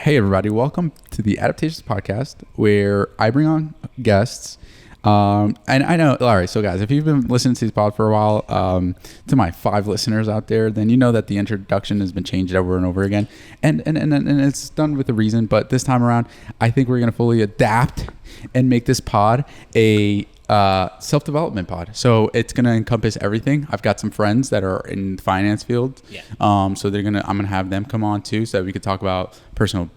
Hey everybody, welcome to the Adaptations Podcast, where I bring on guests. And I know, all right, so guys, if you've been listening to this pod for a while, to my 5 listeners out there, then you know that the introduction has been changed over and over again. And it's done with a reason, but this time around, I think we're going to fully adapt and make this pod a self-development pod. So it's going to encompass everything. I've got some friends that are in the finance field. Yeah. So I'm going to have them come on too, so that we could talk about personal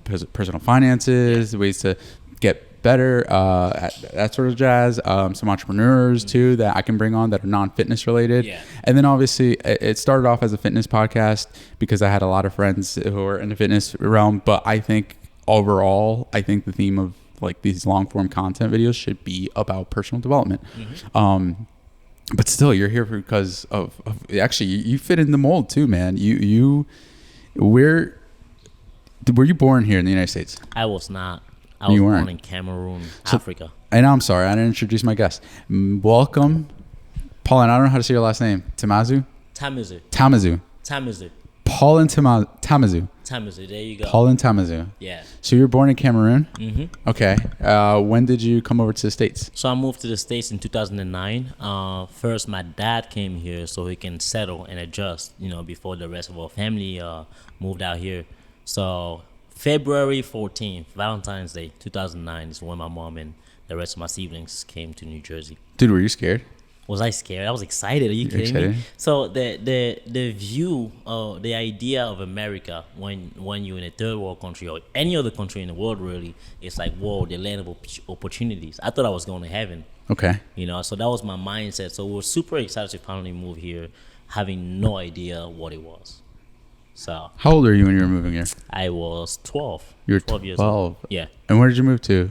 finances, ways to get better, that sort of jazz. Some entrepreneurs too that I can bring on that are non-fitness related. Yeah. And then obviously it started off as a fitness podcast because I had a lot of friends who are in the fitness realm. But I think overall, the theme of like these long form content videos should be about personal development. Mm-hmm. But still, you're here because of actually you fit in the mold too, man. Were you born here in the United States? I was not. I was born in Cameroon, Africa. And I'm sorry, I didn't introduce my guest. Welcome, Paulin. I don't know how to say your last name. Tsamezeu. Paulin Tsamezeu. There you go. Paulin Tsamezeu. Yeah. So you were born in Cameroon? Mm-hmm. Okay. When did you come over to the States? So I moved to the States in 2009. First, my dad came here so he can settle and adjust, before the rest of our family moved out here. So February 14th, Valentine's Day, 2009 is when my mom and the rest of my siblings came to New Jersey. Dude, were you scared? Was I scared? I was excited. Are you kidding me? So the view, the idea of America when you're in a third world country or any other country in the world really, it's like, whoa, the land of opportunities. I thought I was going to heaven. Okay. So that was my mindset. So we were super excited to finally move here, having no idea what it was. So how old were you when you were moving here? I was 12. You were 12 years old. Yeah. And where did you move to?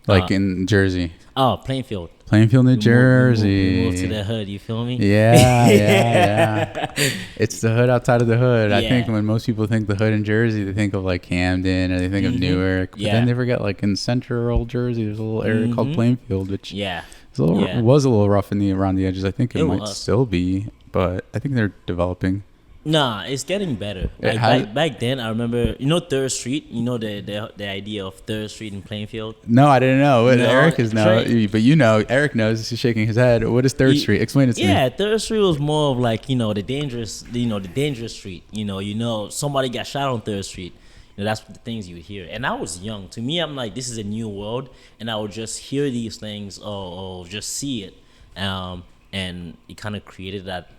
Like in Jersey? Oh, Plainfield, New Jersey. We moved to the hood, you feel me? Yeah. It's the hood outside of the hood. Yeah. I think when most people think the hood in Jersey, they think of like Camden or they think of Newark. But then they forget like in central Jersey, there's a little area called Plainfield, which was a little rough around the edges. I think it might still be, but I think they're developing. Nah, it's getting better. Back then, I remember, 3rd Street. The idea of 3rd Street in Plainfield. No, I didn't know. Eric is now, but Eric knows. He's shaking his head. What is 3rd Street? Explain it to me. Yeah, 3rd Street was more of like the dangerous, the dangerous street. Somebody got shot on 3rd Street. That's the things you would hear. And I was young. To me, I'm like, this is a new world, and I would just hear these things or just see it, and it kind of created that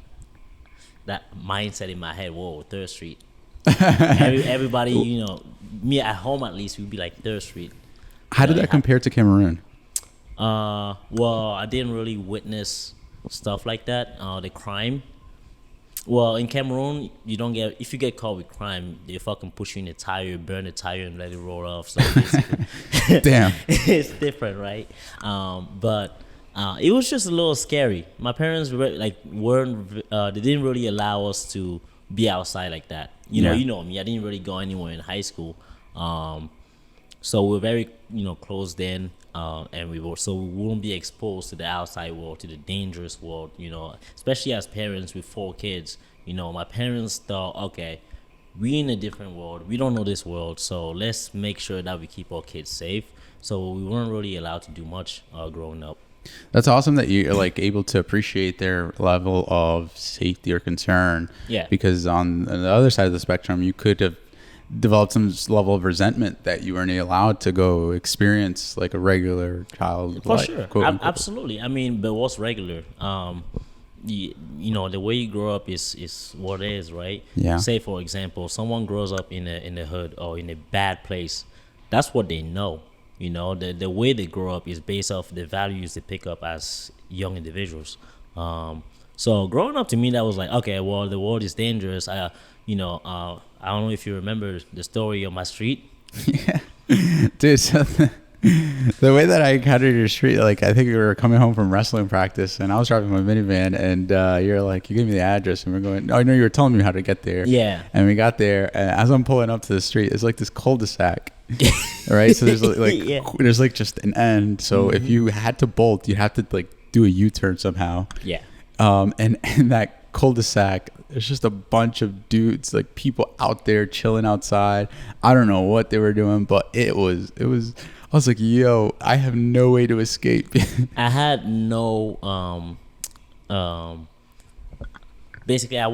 mindset in my head. Whoa, 3rd Street. Everybody, me at home at least, would be like 3rd Street. How did that compare to Cameroon? Well, I didn't really witness stuff like that. The crime. Well, in Cameroon, if you get caught with crime, they fucking push you in a tire, burn the tire, and let it roll off. So damn, it's different, right? But it was just a little scary. My parents weren't. They didn't really allow us to be outside like that. You know me. I didn't really go anywhere in high school. So we're very closed in, and we won't be exposed to the outside world, to the dangerous world. Especially as parents with 4 kids. My parents thought, okay, we in a different world. We don't know this world, so let's make sure that we keep our kids safe. So we weren't really allowed to do much growing up. That's awesome that you're like able to appreciate their level of safety or concern. Yeah. Because on the other side of the spectrum, you could have developed some level of resentment that you weren't allowed to go experience like a regular child. For sure. Absolutely. I mean, but what's regular? The way you grow up is what it is, right? Yeah. Say, for example, someone grows up in the hood or in a bad place. That's what they know. The way they grow up is based off the values they pick up as young individuals. So growing up to me, that was like, okay, well, the world is dangerous. I don't know if you remember the story of my street. Yeah. Dude, so the way that I encountered your street, like I think we were coming home from wrestling practice and I was driving my minivan and you're like, you gave me the address and we're going, I know you were telling me how to get there. Yeah. And we got there and as I'm pulling up to the street, it's like this cul-de-sac. Right, so there's there's like just an end. So if you had to bolt, you have to like do a U-turn somehow. Yeah. And that cul-de-sac It's just a bunch of dudes, like people out there chilling outside. I don't know what they were doing, but it was. I was like, yo, I have no way to escape. I had no basically I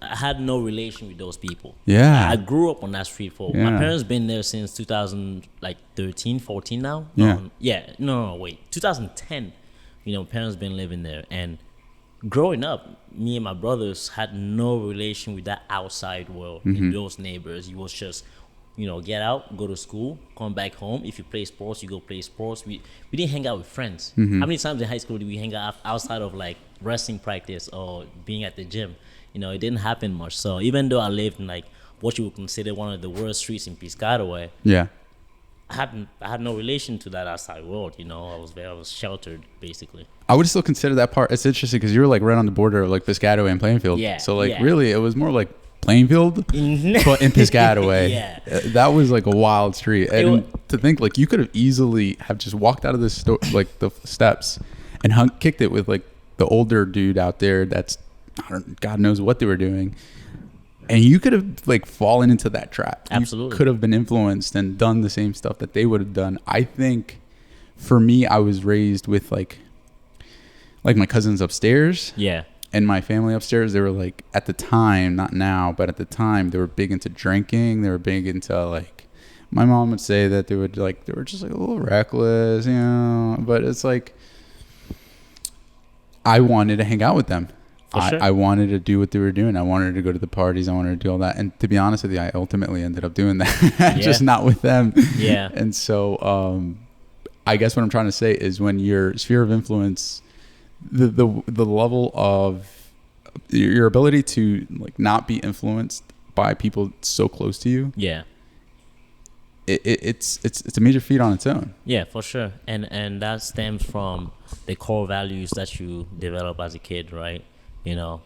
had no relation with those people. Yeah. I grew up on that street for Yeah. my parents been there since 2013, 14 now. Yeah. No, wait. 2010. Parents been living there, and growing up, me and my brothers had no relation with that outside world. And those neighbors, it was just get out, go to school, come back home. If you play sports, you go play sports. We didn't hang out with friends. How many times in high school did we hang out outside of like wrestling practice or being at the gym? It didn't happen much. So even though I lived in like what you would consider one of the worst streets in Piscataway, Yeah. I had no relation to that outside world. I was sheltered basically. I would still consider that part. It's interesting because you were like right on the border of like Piscataway and Plainfield. Yeah. So like yeah. really, it was more like Plainfield, but in Piscataway. Yeah. That was like a wild street. And to think like you could have easily have just walked out of the store, like the steps, and kicked it with like the older dude out there. That's God knows what they were doing. And you could have like fallen into that trap. Absolutely. You could have been influenced and done the same stuff that they would have done. I think for me, I was raised with like my cousins upstairs. Yeah. And my family upstairs, they were like, at the time, not now, but at the time, they were big into drinking. They were big into like, my mom would say that they were just like a little reckless, but it's like, I wanted to hang out with them. Sure. I wanted to do what they were doing. I wanted to go to the parties. I wanted to do all that. And to be honest with you, I ultimately ended up doing that, just not with them. Yeah. And so I guess what I'm trying to say is when your sphere of influence, the level of your ability to like not be influenced by people so close to you. Yeah. It's a major feat on its own. Yeah, for sure. And that stems from the core values that you develop as a kid, right?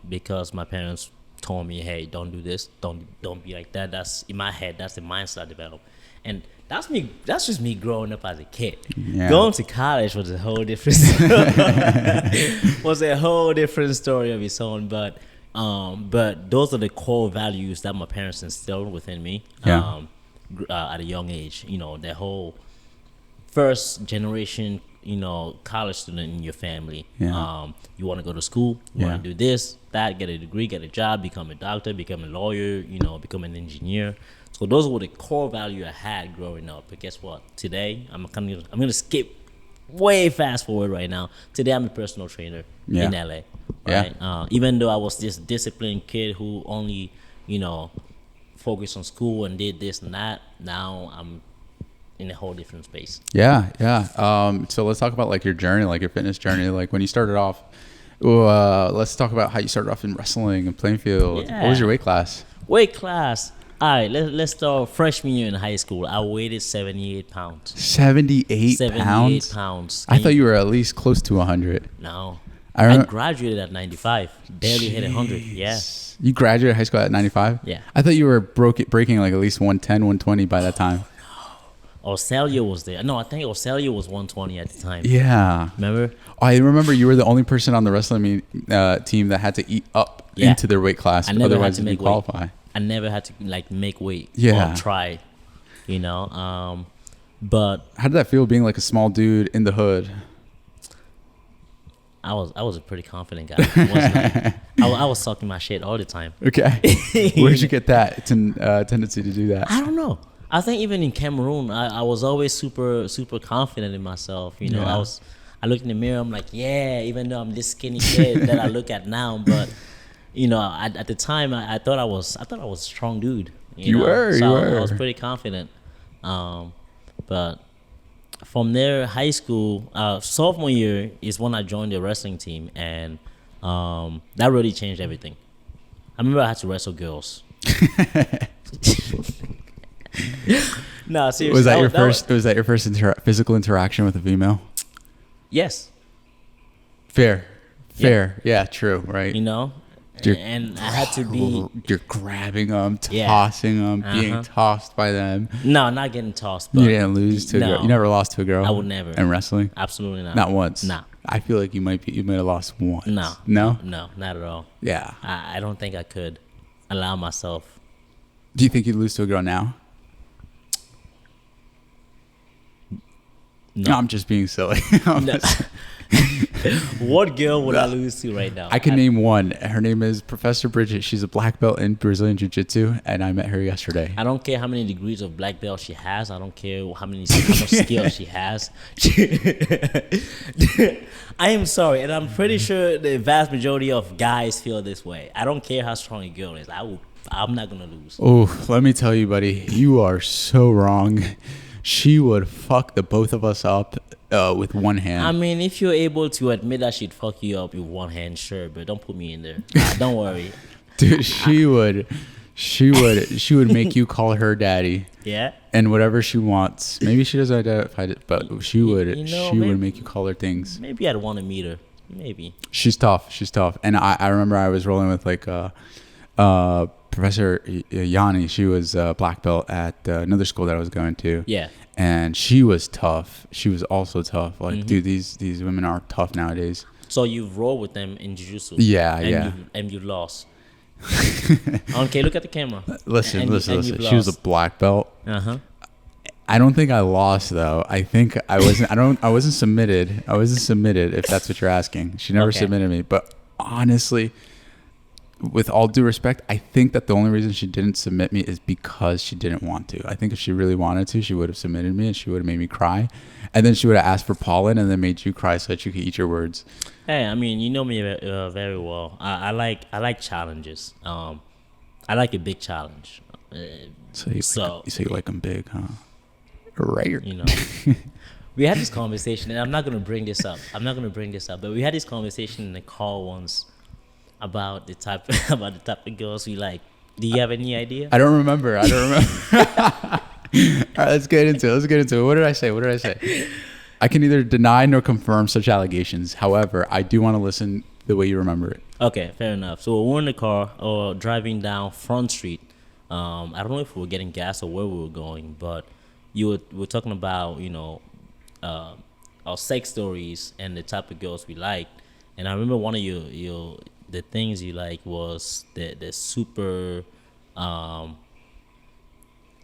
Because my parents told me, hey, don't do this, don't be like that. That's in my head, that's the mindset I developed. And that's just me growing up as a kid. Yeah. Going to college was a whole different story of its own. But those are the core values that my parents instilled within me. Yeah. At a young age, the whole first generation, college student in your family. Yeah. You want to go to school, you Yeah. want to do this, that, get a degree, get a job, become a doctor, become a lawyer, become an engineer. So those were the core value I had growing up. But guess what? Today, I'm gonna skip way fast forward right now. Today, I'm a personal trainer in LA. Right? Yeah. Even though I was this disciplined kid who only, focused on school and did this and that, now I'm in a whole different space. Yeah. So let's talk about like your journey, like your fitness journey. Like when you started off, let's talk about how you started off in wrestling in Plainfield. Yeah. What was your weight class? Weight class. All right, let's start freshman year in high school. I weighed 78 pounds. 78 pounds? pounds. I thought you were at least close to 100. No. I graduated at 95. Barely hit 100. Yeah. You graduated high school at 95? Yeah. I thought you were breaking like at least 110, 120 by that time. Ocelio was there. No, I think Ocelio was 120 at the time. Yeah. Remember? I remember you were the only person on the wrestling team that had to eat up into their weight class. Otherwise, you didn't qualify. Weight. I never had to like make weight or try, but how did that feel being like a small dude in the hood? I was a pretty confident guy, wasn't I? I was talking my shit all the time. Okay. Where'd you get that tendency to do that? I don't know. I think even in Cameroon, I was always super, super confident in myself. I looked in the mirror, I'm like, yeah, even though I'm this skinny kid that I look at now, but at the time I thought I was a strong dude. You were. I was pretty confident. But from there, high school, sophomore year is when I joined the wrestling team, and that really changed everything. I remember I had to wrestle girls. No, seriously. Was that your first physical interaction with a female? Yes. Fair. Yeah, true. Right. And I had to be. You're grabbing them, tossing them, being tossed by them. No, not getting tossed. But you didn't lose to a girl. You never lost to a girl. I would never. In wrestling? Absolutely not. Not once. Nah. I feel like you might have lost once. No, not at all. Yeah. I don't think I could allow myself. Do you think you'd lose to a girl now? No, I'm just being silly. No. What girl would I lose to right now? I can name one. Her name is Professor Bridget. She's a black belt in Brazilian Jiu-Jitsu, and I met her yesterday. I don't care how many degrees of black belt she has. I don't care how much skill she has. I am sorry, and I'm pretty sure the vast majority of guys feel this way. I don't care how strong a girl is. I'm not gonna lose. Oh, let me tell you, buddy, you are so wrong. She would fuck the both of us up with one hand. I mean, if you're able to admit that she'd fuck you up with one hand, sure, but don't put me in there. Don't worry. Dude, she would make you call her daddy. Yeah. And whatever she wants. Maybe she doesn't identify it, but she would make you call her things. Maybe I'd want to meet her. Maybe. She's tough. And I remember I was rolling with like Professor Yanni. She was a black belt at another school that I was going to. Yeah. And she was tough. She was also tough. Like, dude, these women are tough nowadays. So you've rolled with them in jiu-jitsu. Yeah. And you lost. Okay, look at the camera. Listen. She was a black belt. I don't think I lost though. I think I wasn't. I wasn't submitted. If that's what you're asking. She never submitted me. But honestly, with all due respect, I think that the only reason she didn't submit me is because she didn't want to. I think if she really wanted to, she would have submitted me and she would have made me cry. And then she would have asked for Paulin and then made you cry so that you could eat your words. Hey, I mean, you know me very well. I like challenges. I like a big challenge. So you like them big, huh? Right. You know. We had this conversation, and I'm not going to bring this up. But we had this conversation in the car once about the type of girls we like. Do you have any idea? I don't remember. All right, let's get into it. What did I say? I can neither deny nor confirm such allegations. However, I do want to listen the way you remember it. Okay, fair enough. So we're in the car or driving down Front Street. I don't know if we were getting gas or where we were going, but we were talking about, our sex stories and the type of girls we liked. And I remember one of the things you like was the super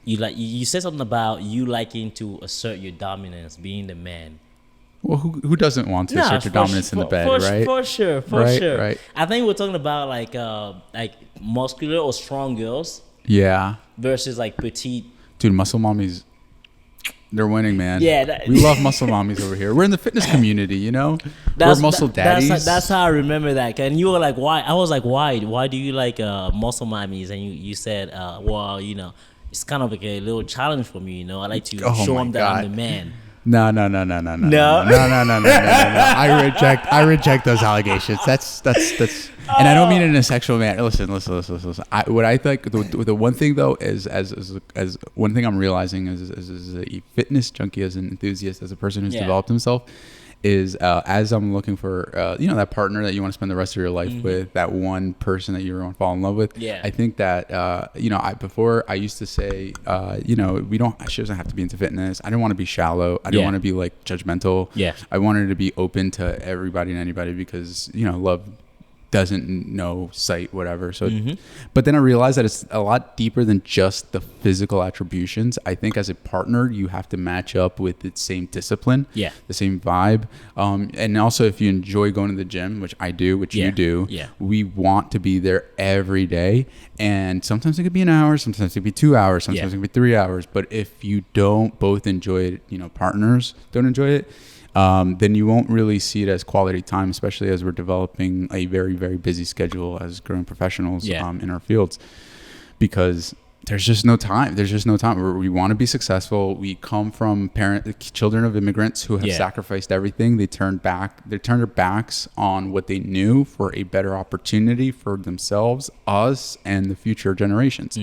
you said something about you liking to assert your dominance, being the man. Well, who doesn't want to assert your dominance in the bed, right? For sure. Right. I think we're talking about like muscular or strong girls. Yeah. Versus like petite. Dude, muscle mommies, they're winning, man. Yeah. We love muscle mommies over here. We're in the fitness community, We're muscle daddies. That's how I remember that. And you were like, why? I was like, why? Why do you like muscle mommies? And you said, well, it's kind of like a little challenge for me, I like to show them that I'm the man. No. I reject those allegations. That's and I don't mean it in a sexual manner. Listen. What I think the one thing though is as one thing I'm realizing is a fitness junkie, as an enthusiast, as a person who's developed himself, is as I'm looking for that partner that you want to spend the rest of your life with, that one person that you want to fall in love with. Yeah. I think that before I used to say she doesn't have to be into fitness. I didn't want to be shallow. I didn't want to be like judgmental. Yeah. I wanted to be open to everybody and anybody because love doesn't know sight, whatever. So, but then I realized that it's a lot deeper than just the physical attributions. I think as a partner, you have to match up with the same discipline, the same vibe. And also if you enjoy going to the gym, which I do, which you do, we want to be there every day. And sometimes it could be an hour, sometimes it could be 2 hours, sometimes it could be 3 hours. But if you don't both enjoy it, partners don't enjoy it, then you won't really see it as quality time, especially as we're developing a very, very busy schedule as growing professionals in our fields, because there's just no time. We want to be successful. We come from children of immigrants who have sacrificed everything. They turned their backs on what they knew for a better opportunity for themselves, us, and the future generations.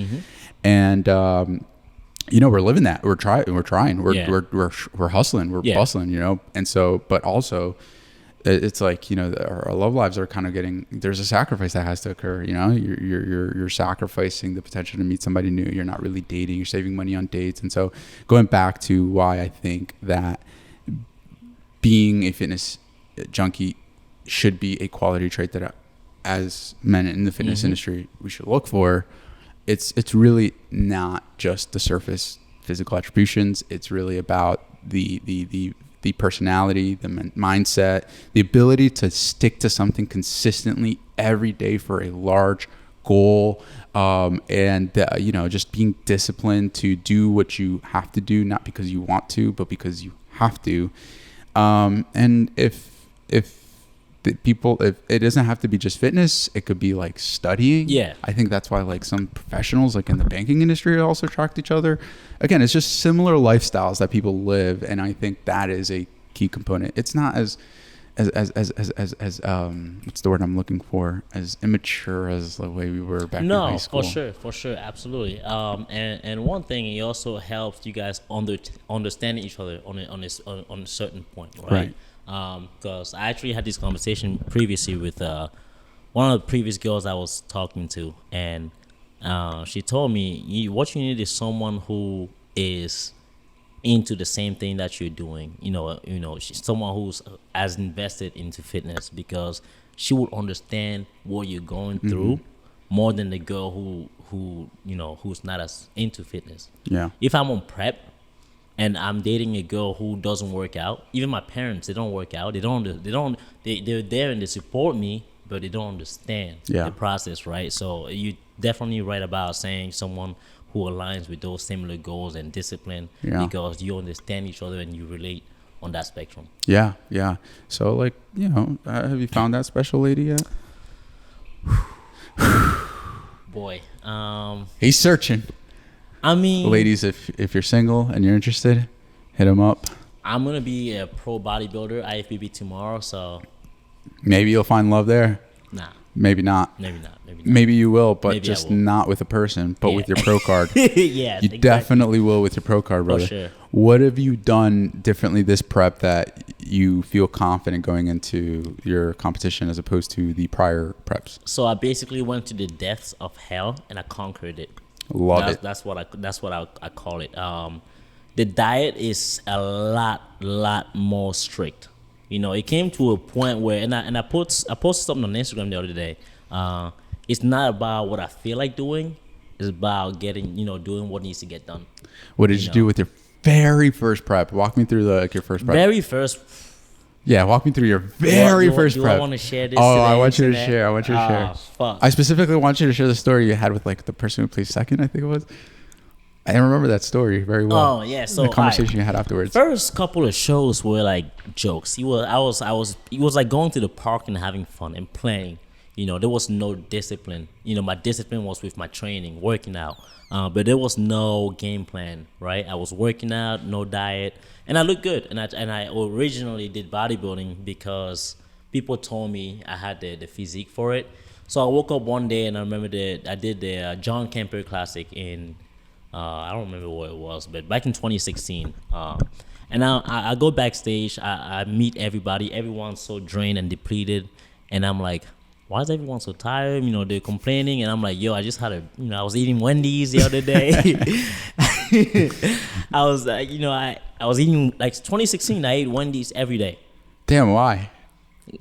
And we're living that. We're trying. We're hustling. We're bustling. And so, but also, it's like our love lives are kind of there's a sacrifice that has to occur. You're sacrificing the potential to meet somebody new. You're not really dating. You're saving money on dates. And so, going back to why I think that being a fitness junkie should be a quality trait that as men in the fitness industry we should look for. It's really not just the surface physical attributions. It's really about the personality, the mindset, the ability to stick to something consistently every day for a large goal, and just being disciplined to do what you have to do, not because you want to, but because you have to. And if it doesn't have to be just fitness, it could be like studying. Yeah, I think that's why like some professionals like in the banking industry also attract each other. Again, it's just similar lifestyles that people live, and I think that is a key component. It's not as what's the word I'm looking for, as immature as the way we were back in high school. For sure, absolutely. And one thing, it also helps you guys understanding each other on a certain point, right? Because I actually had this conversation previously with one of the previous girls I was talking to, and she told me what you need is someone who is into the same thing that you're doing. She's someone who's as invested into fitness, because she would understand what you're going through more than the girl who's not as into fitness. Yeah. If I'm on prep and I'm dating a girl who doesn't work out, even my parents, they don't work out. They're there and they support me, but they don't understand the process, right? So you definitely right about saying someone who aligns with those similar goals and discipline, because you understand each other and you relate on that spectrum. Yeah. So like, have you found that special lady yet? Boy, he's searching. I mean, ladies, if you're single and you're interested, hit him up. I'm gonna be a pro bodybuilder IFBB tomorrow, so maybe you'll find love there. Nah. Maybe not. Maybe you will, but maybe just not with a person, but with your pro card. Yeah, you definitely will with your pro card, brother. For sure. What have you done differently this prep that you feel confident going into your competition as opposed to the prior preps? So I basically went to the depths of hell and I conquered it. Love it. That's what I call it. The diet is a lot more strict. It came to a point where, and I posted something on Instagram the other day. It's not about what I feel like doing. It's about getting, doing what needs to get done. What did you do with your very first prep? Walk me through your first prep. Very first. Yeah, walk me through your very first prep. I want to share this? Oh, I want you to share. Fuck. I specifically want you to share the story you had with like the person who placed second, I think it was. I remember that story very well. Oh yeah, so the conversation you had afterwards. First couple of shows were like jokes. It was like going to the park and having fun and playing. There was no discipline. My discipline was with my training, working out. But there was no game plan, right? I was working out, no diet, and I looked good. And I originally did bodybuilding because people told me I had the physique for it. So I woke up one day and I remember that I did the John Kemper Classic in. I don't remember what it was, but back in 2016. And I go backstage, I meet everybody. Everyone's so drained and depleted. And I'm like, why is everyone so tired? They're complaining. And I'm like, yo, I just had I was eating Wendy's the other day. I was I was eating, like 2016, I ate Wendy's every day. Damn, why?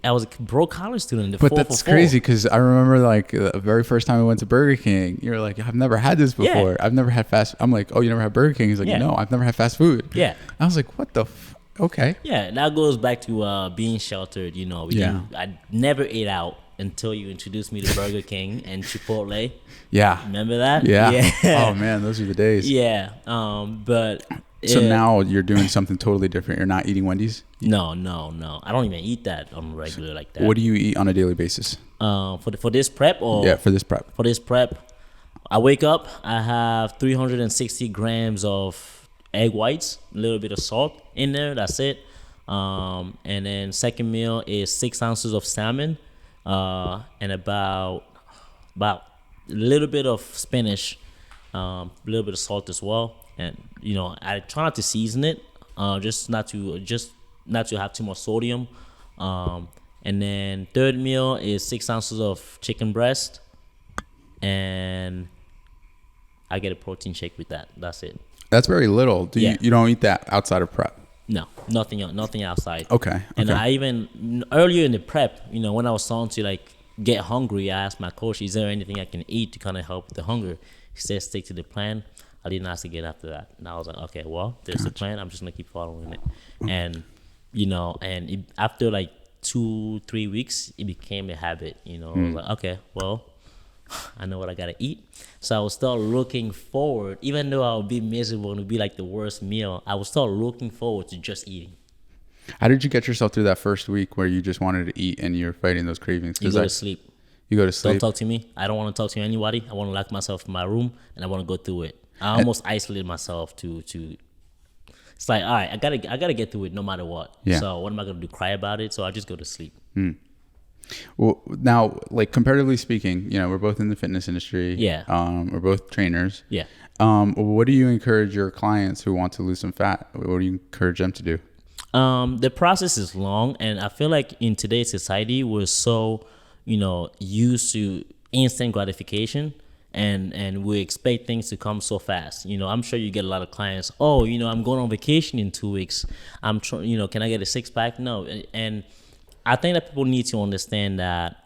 I was a broke college student. But that's crazy, because I remember like the very first time I went to Burger King, you were like, I've never had this before. Yeah. I've never had fast. I'm like, oh, you never had Burger King? He's like, no, I've never had fast food. Yeah. I was like, what the okay. Yeah, that goes back to being sheltered. I never ate out until you introduced me to Burger King and Chipotle. Yeah. Remember that? Yeah. Oh man, those are the days. Yeah. But so now you're doing something totally different. You're not eating Wendy's? No. I don't even eat that on regular like that. What do you eat on a daily basis? For this prep or? Yeah, for this prep. For this prep, I wake up, I have 360 grams of egg whites, a little bit of salt in there. That's it. And then second meal is 6 ounces of salmon, and about a little bit of spinach, a little bit of salt as well. And I try not to season it, just not to have too much sodium. And then third meal is 6 ounces of chicken breast, and I get a protein shake with that. That's it. That's very little. You don't eat that outside of prep? No. nothing outside. Okay. And Okay. I even earlier in the prep, when I was starting to like get hungry, I asked my coach, "Is there anything I can eat to kind of help with the hunger?" He said, "Stick to the plan." I didn't ask again after that, and I was like, "Okay, well, there's the plan. I'm just gonna keep following it." And after like 2-3 weeks, it became a habit. I was like, "Okay, well, I know what I gotta eat." So I would start looking forward, even though I would be miserable and it would be like the worst meal. I would start looking forward to just eating. How did you get yourself through that first week where you just wanted to eat and you're fighting those cravings? You go to sleep. You go to sleep. Don't talk to me. I don't want to talk to anybody. I want to lock myself in my room and I want to go through it. I almost isolated myself to. It's like, all right, I gotta get through it no matter what. Yeah. So what am I gonna do? Cry about it? So I just go to sleep. Well, now, like comparatively speaking, we're both in the fitness industry. Yeah. We're both trainers. Yeah. What do you encourage your clients who want to lose some fat? What do you encourage them to do? The process is long, and I feel like in today's society, we're so, used to instant gratification, and we expect things to come so fast. I'm sure you get a lot of clients. Oh, I'm going on vacation in 2 weeks. I'm trying. Can I get a 6-pack? No, and I think that people need to understand that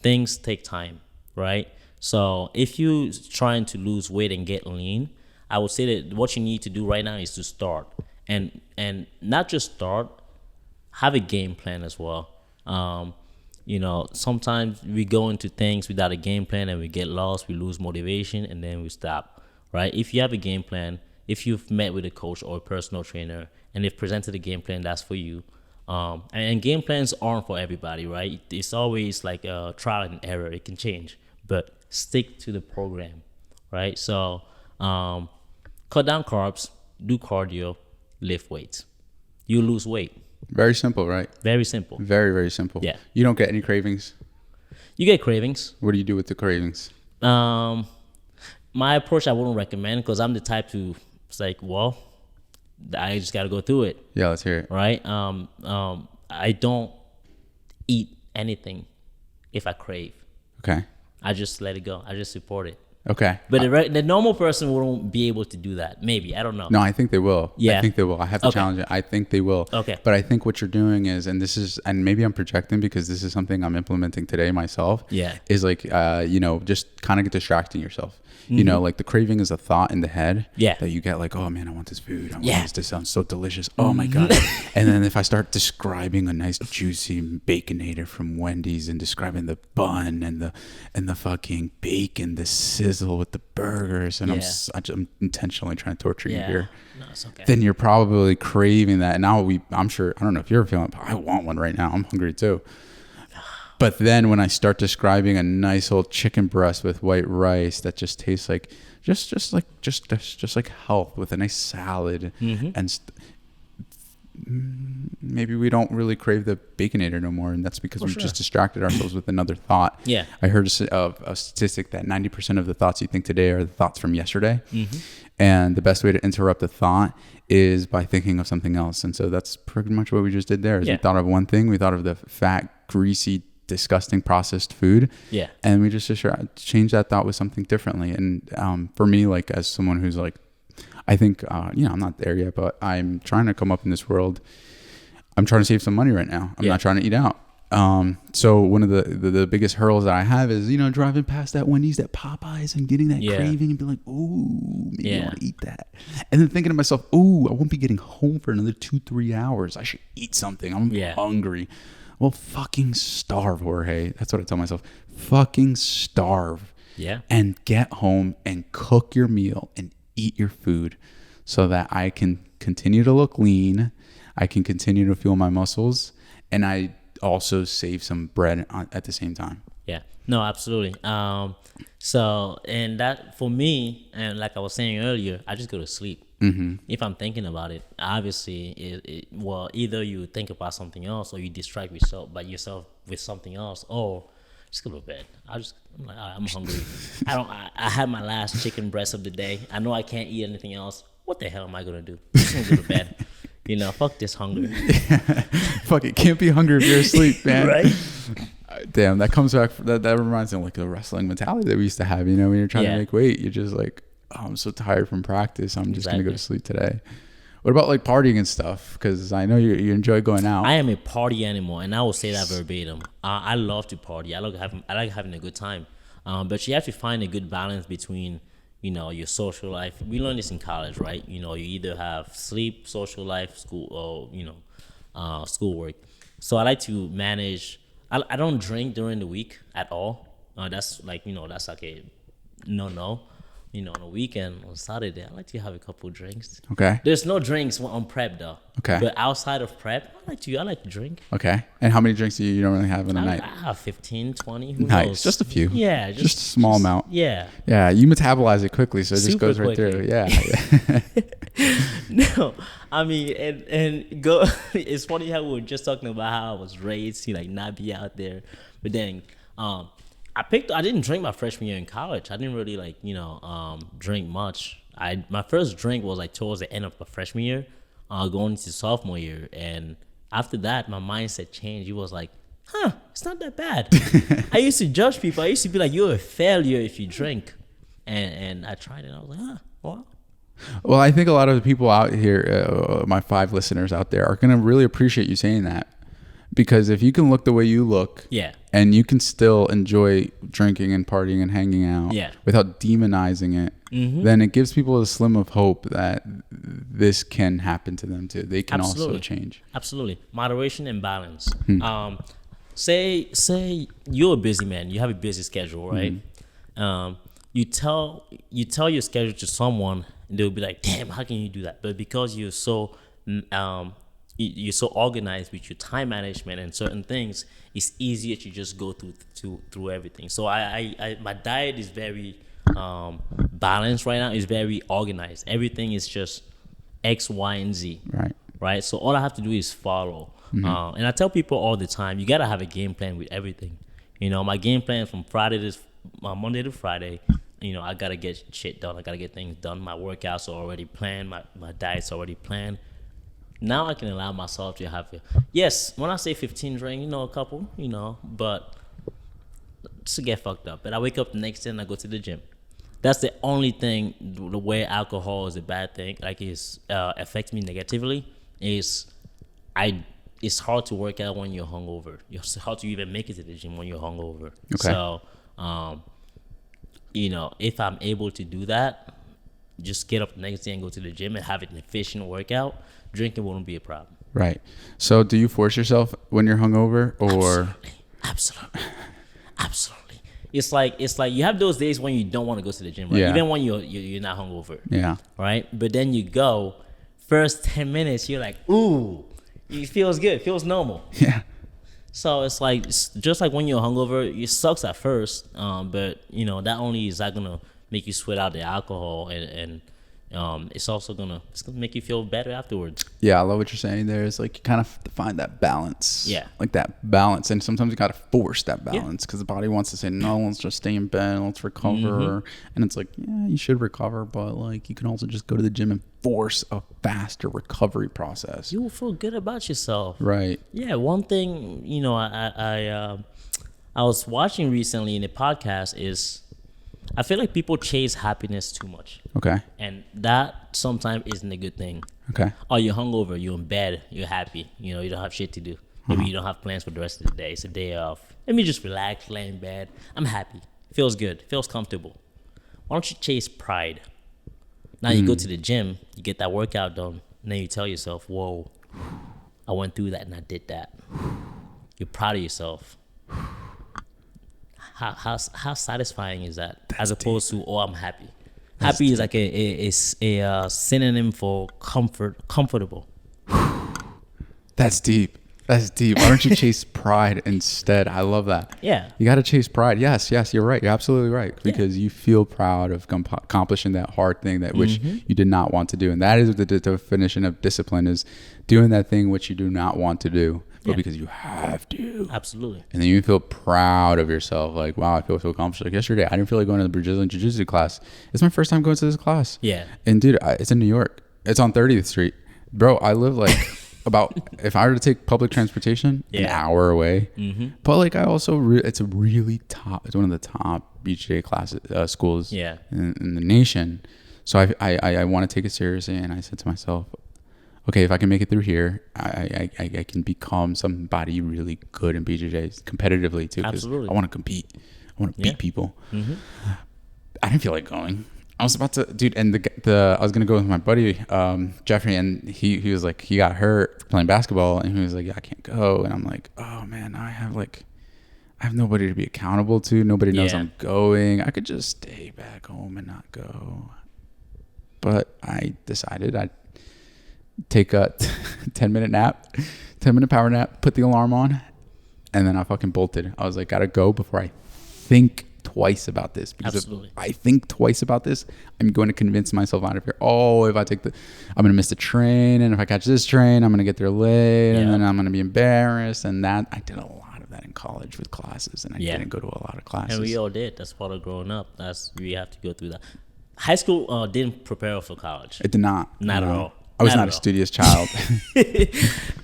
things take time, right? So if you're trying to lose weight and get lean, I would say that what you need to do right now is to start. And not just start, have a game plan as well. Sometimes we go into things without a game plan and we get lost, we lose motivation, and then we stop, right? If you have a game plan, if you've met with a coach or a personal trainer and they've presented a game plan that's for you, and game plans aren't for everybody, right? It's always like a trial and error. It can change, but stick to the program, right? So cut down carbs, do cardio, lift weights. You lose weight. Very simple, right? Very simple. Very, very simple. Yeah. You don't get any cravings? You get cravings. What do you do with the cravings? My approach I wouldn't recommend because I'm the type to, it's like, well, I just got to go through it. Yeah, let's hear it. Right? I don't eat anything if I crave. Okay. I just let it go. I just support it. Okay. But the normal person won't be able to do that. Maybe. I don't know. No, I think they will. Yeah. I think they will. I have to challenge it. I think they will. Okay. But I think what you're doing is, and maybe I'm projecting because this is something I'm implementing today myself. Yeah. Is like, just kind of get distracting yourself. Like the craving is a thought in the head. Yeah. That you get like, oh man, I want this food. I want Yeah. this to sound so delicious. Oh my God. And then if I start describing a nice juicy Baconator from Wendy's and describing the bun and the fucking bacon, the sizzle with the burgers, and I'm intentionally trying to torture you here. No, it's okay. Then you're probably craving that. And now I'm sure, I don't know if you're feeling it, but I want one right now. I'm hungry too. But then when I start describing a nice old chicken breast with white rice that just tastes like just like health with a nice salad, and maybe we don't really crave the Baconator no more, and that's because we've just distracted ourselves with another thought. Yeah. I heard a statistic that 90% of the thoughts you think today are the thoughts from yesterday, and the best way to interrupt a thought is by thinking of something else. And so that's pretty much what we just did there. Is we thought of one thing, we thought of the fat, greasy, disgusting processed food, and we just change that thought with something differently. And for me, like as someone who's like, I think I'm not there yet, but I'm trying to come up in this world. I'm trying to save some money right now. I'm not trying to eat out. So one of the biggest hurdles that I have is driving past that Wendy's, that Popeyes, and getting that craving and be like, ooh, maybe I want to eat that, and then thinking to myself, ooh, I won't be getting home for another 2-3 hours. I should eat something. I'm hungry. Well, fucking starve, Jorge. That's what I tell myself. Fucking starve. Yeah. And get home and cook your meal and eat your food so that I can continue to look lean. I can continue to fuel my muscles. And I also save some bread at the same time. Yeah. No, absolutely. So, and that for me, and like I was saying earlier, I just go to sleep. If I'm thinking about it, obviously, either you think about something else or you distract yourself with something else, or just go to bed. I'm like, I'm hungry. I had my last chicken breast of the day. I know I can't eat anything else. What the hell am I gonna do? I'm just gonna go to bed. Fuck this hunger. Fuck it. Can't be hungry if you're asleep, man. Right? Damn, that comes back. That reminds me of like the wrestling mentality that we used to have. When you're trying to make weight, you're just like, oh, I'm so tired from practice. I'm just gonna go to sleep today. What about like partying and stuff? Because I know you enjoy going out. I am a party animal, and I will say that verbatim. I love to party. I like having a good time. But you have to find a good balance between, your social life. We learn this in college, right? You either have sleep, social life, school, or schoolwork. So I like to manage. I don't drink during the week at all. That's like a no. On the weekend, on Saturday, I like to have a couple drinks. Okay. There's no drinks on prep though. Okay. But outside of prep, I like to drink. Okay. And how many drinks do you normally have in a night? I have 15, 20. Who Nice. knows? Just a few. Yeah. Just a small amount. Yeah. Yeah. You metabolize it quickly, so it just Super goes right through. quickly. Yeah. No, I mean, and go. It's funny how we were just talking about how I was raised to like not be out there, but then I didn't drink my freshman year in college. I didn't really drink much. My first drink was like towards the end of my freshman year, going into sophomore year, and after that, my mindset changed. It was like, it's not that bad. I used to judge people. I used to be like, you're a failure if you drink, and I tried it. I was like, well. Well, I think a lot of the people out here, my 5 listeners out there, are going to really appreciate you saying that. Because if you can look the way you look, and you can still enjoy drinking and partying and hanging out without demonizing it, then it gives people a slim of hope that this can happen to them too. They can also change. Absolutely. Moderation and balance. Say you're a busy man. You have a busy schedule, right? You tell your schedule to someone, and they'll be like, "Damn, how can you do that?" But because you're so organized with your time management and certain things, it's easier to just go through everything. So my diet is very balanced right now. It's very organized. Everything is just X, Y, and Z. Right. So all I have to do is follow. And I tell people all the time, you gotta have a game plan with everything. My game plan from Monday to Friday. I gotta get shit done. I gotta get things done. My workouts are already planned. My diet's already planned. Now I can allow myself to have it. Yes, when I say 15 drink, a couple, but to get fucked up. But I wake up the next day and I go to the gym. That's the only thing. The way alcohol is a bad thing, like it affects me negatively. It's hard to work out when you're hungover. It's hard to even make it to the gym when you're hungover. Okay. So, if I'm able to do that, just get up the next day and go to the gym and have an efficient workout, drinking won't be a problem. Right. So do you force yourself when you're hungover, or? Absolutely. It's like you have those days when you don't want to go to the gym, right? Yeah. Even when you're not hungover. Yeah. Right? But then you go, first 10 minutes, you're like, ooh, it feels good. It feels normal. Yeah. So it's just like when you're hungover, it sucks at first, but that only is not gonna make you sweat out the alcohol, and it's gonna make you feel better afterwards. Yeah, I love what you're saying there. It's like you kind of find that balance. Yeah. Like that balance. And sometimes you got to force that balance because the body wants to say, no, let's just stay in bed. Let's recover. And it's like, yeah, you should recover. But like you can also just go to the gym and force a faster recovery process. You will feel good about yourself. Right. Yeah. One thing, I was watching recently in a podcast is I feel like people chase happiness too much. Okay. And that sometimes isn't a good thing. Okay. Oh, you're hungover, you're in bed, you're happy, you don't have shit to do. Maybe you don't have plans for the rest of the day. It's a day off. Let me just relax, lay in bed. I'm happy. Feels good. Feels comfortable. Why don't you chase pride? Now you go to the gym, you get that workout done, and then you tell yourself, whoa, I went through that and I did that. You're proud of yourself. How satisfying is that? As opposed to, I'm happy. Happy is like a synonym for comfortable. That's deep. Why don't you chase pride instead? I love that. Yeah. You got to chase pride. Yes, you're right. You're absolutely right. Because you feel proud of accomplishing that hard thing which you did not want to do. And that is the definition of discipline, is doing that thing which you do not want to do, but because you have to. Absolutely. And then you feel proud of yourself. Like, wow, I feel so accomplished. Like yesterday, I didn't feel like going to the Brazilian Jiu-Jitsu class. It's my first time going to this class. Yeah. And dude, it's in New York. It's on 30th Street. Bro, I live like about, if I were to take public transportation, an hour away. But like I also, it's it's one of the top BJJ classes, schools in the nation. So I want to take it seriously. And I said to myself, okay, if I can make it through here, I can become somebody really good in BJJs competitively too. Absolutely. I want to compete. I want to beat people. Mm-hmm. I didn't feel like going. I was about to, dude, and I was gonna go with my buddy Jeffrey, and he was like, he got hurt playing basketball, and he was like, yeah, I can't go, and I'm like, oh man, I have nobody to be accountable to. Nobody knows I'm going. I could just stay back home and not go. But I decided I'd take a 10-minute nap, 10-minute power nap, put the alarm on, and then I fucking bolted. I was like, gotta go before I think twice about this. Because Absolutely. if I think twice about this, I'm going to convince myself out of here. Oh, if I take I'm going to miss the train. And if I catch this train, I'm going to get there late. And then I'm going to be embarrassed. And that, I did a lot of that in college with classes. And I didn't go to a lot of classes. And we all did. That's part of growing up. We have to go through that. High school didn't prepare for college. It did not. Not at all. I was not a studious child.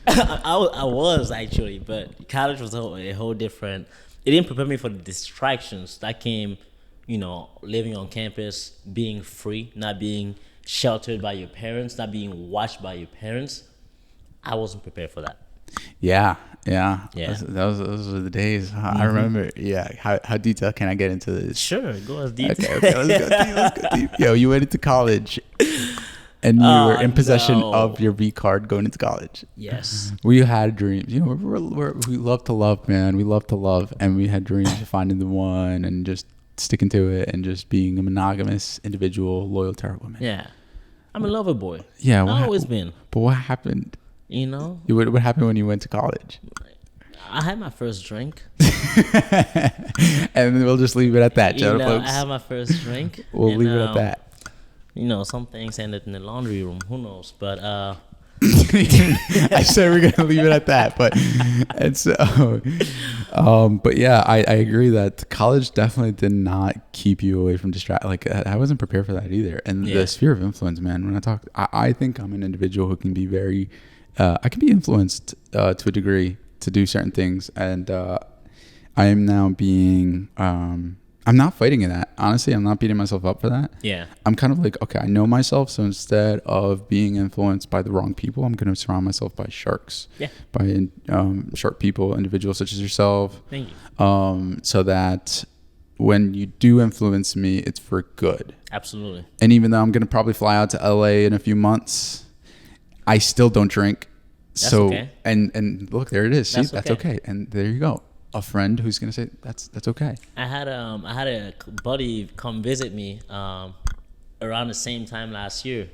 I was actually, but college was a whole different. It didn't prepare me for the distractions that came, living on campus, being free, not being sheltered by your parents, not being watched by your parents. I wasn't prepared for that. Yeah. Those were the days. Mm-hmm. I remember. Yeah. How detailed can I get into this? Sure, go as deep. Okay, let's go deep. Yo, you went into college. And you were in possession of your V card going into college. Yes. We had dreams. We love to love, man. We love to love. And we had dreams of finding the one and just sticking to it and just being a monogamous individual loyal to our woman. Yeah. I'm a lover boy. Yeah. I've always been. But what happened? What happened when you went to college? I had my first drink. And we'll just leave it at that, folks. I had my first drink. We'll leave it at that. Some things ended in the laundry room. Who knows? But I said we're gonna leave it at that. But and so, but yeah, I agree that college definitely did not keep you away from distract. Like I wasn't prepared for that either. And the sphere of influence, man. When I think I'm an individual who can be very, I can be influenced to a degree to do certain things, and I am now being. I'm not fighting in that. Honestly, I'm not beating myself up for that. Yeah. I'm kind of like, okay, I know myself. So instead of being influenced by the wrong people, I'm going to surround myself by sharks. Yeah. By shark people, individuals such as yourself. Thank you. So that when you do influence me, it's for good. Absolutely. And even though I'm going to probably fly out to LA in a few months, I still don't drink. That's okay. And look, there it is. See, that's okay. And there you go. A friend who's gonna say that's okay. I had a buddy come visit me around the same time last year.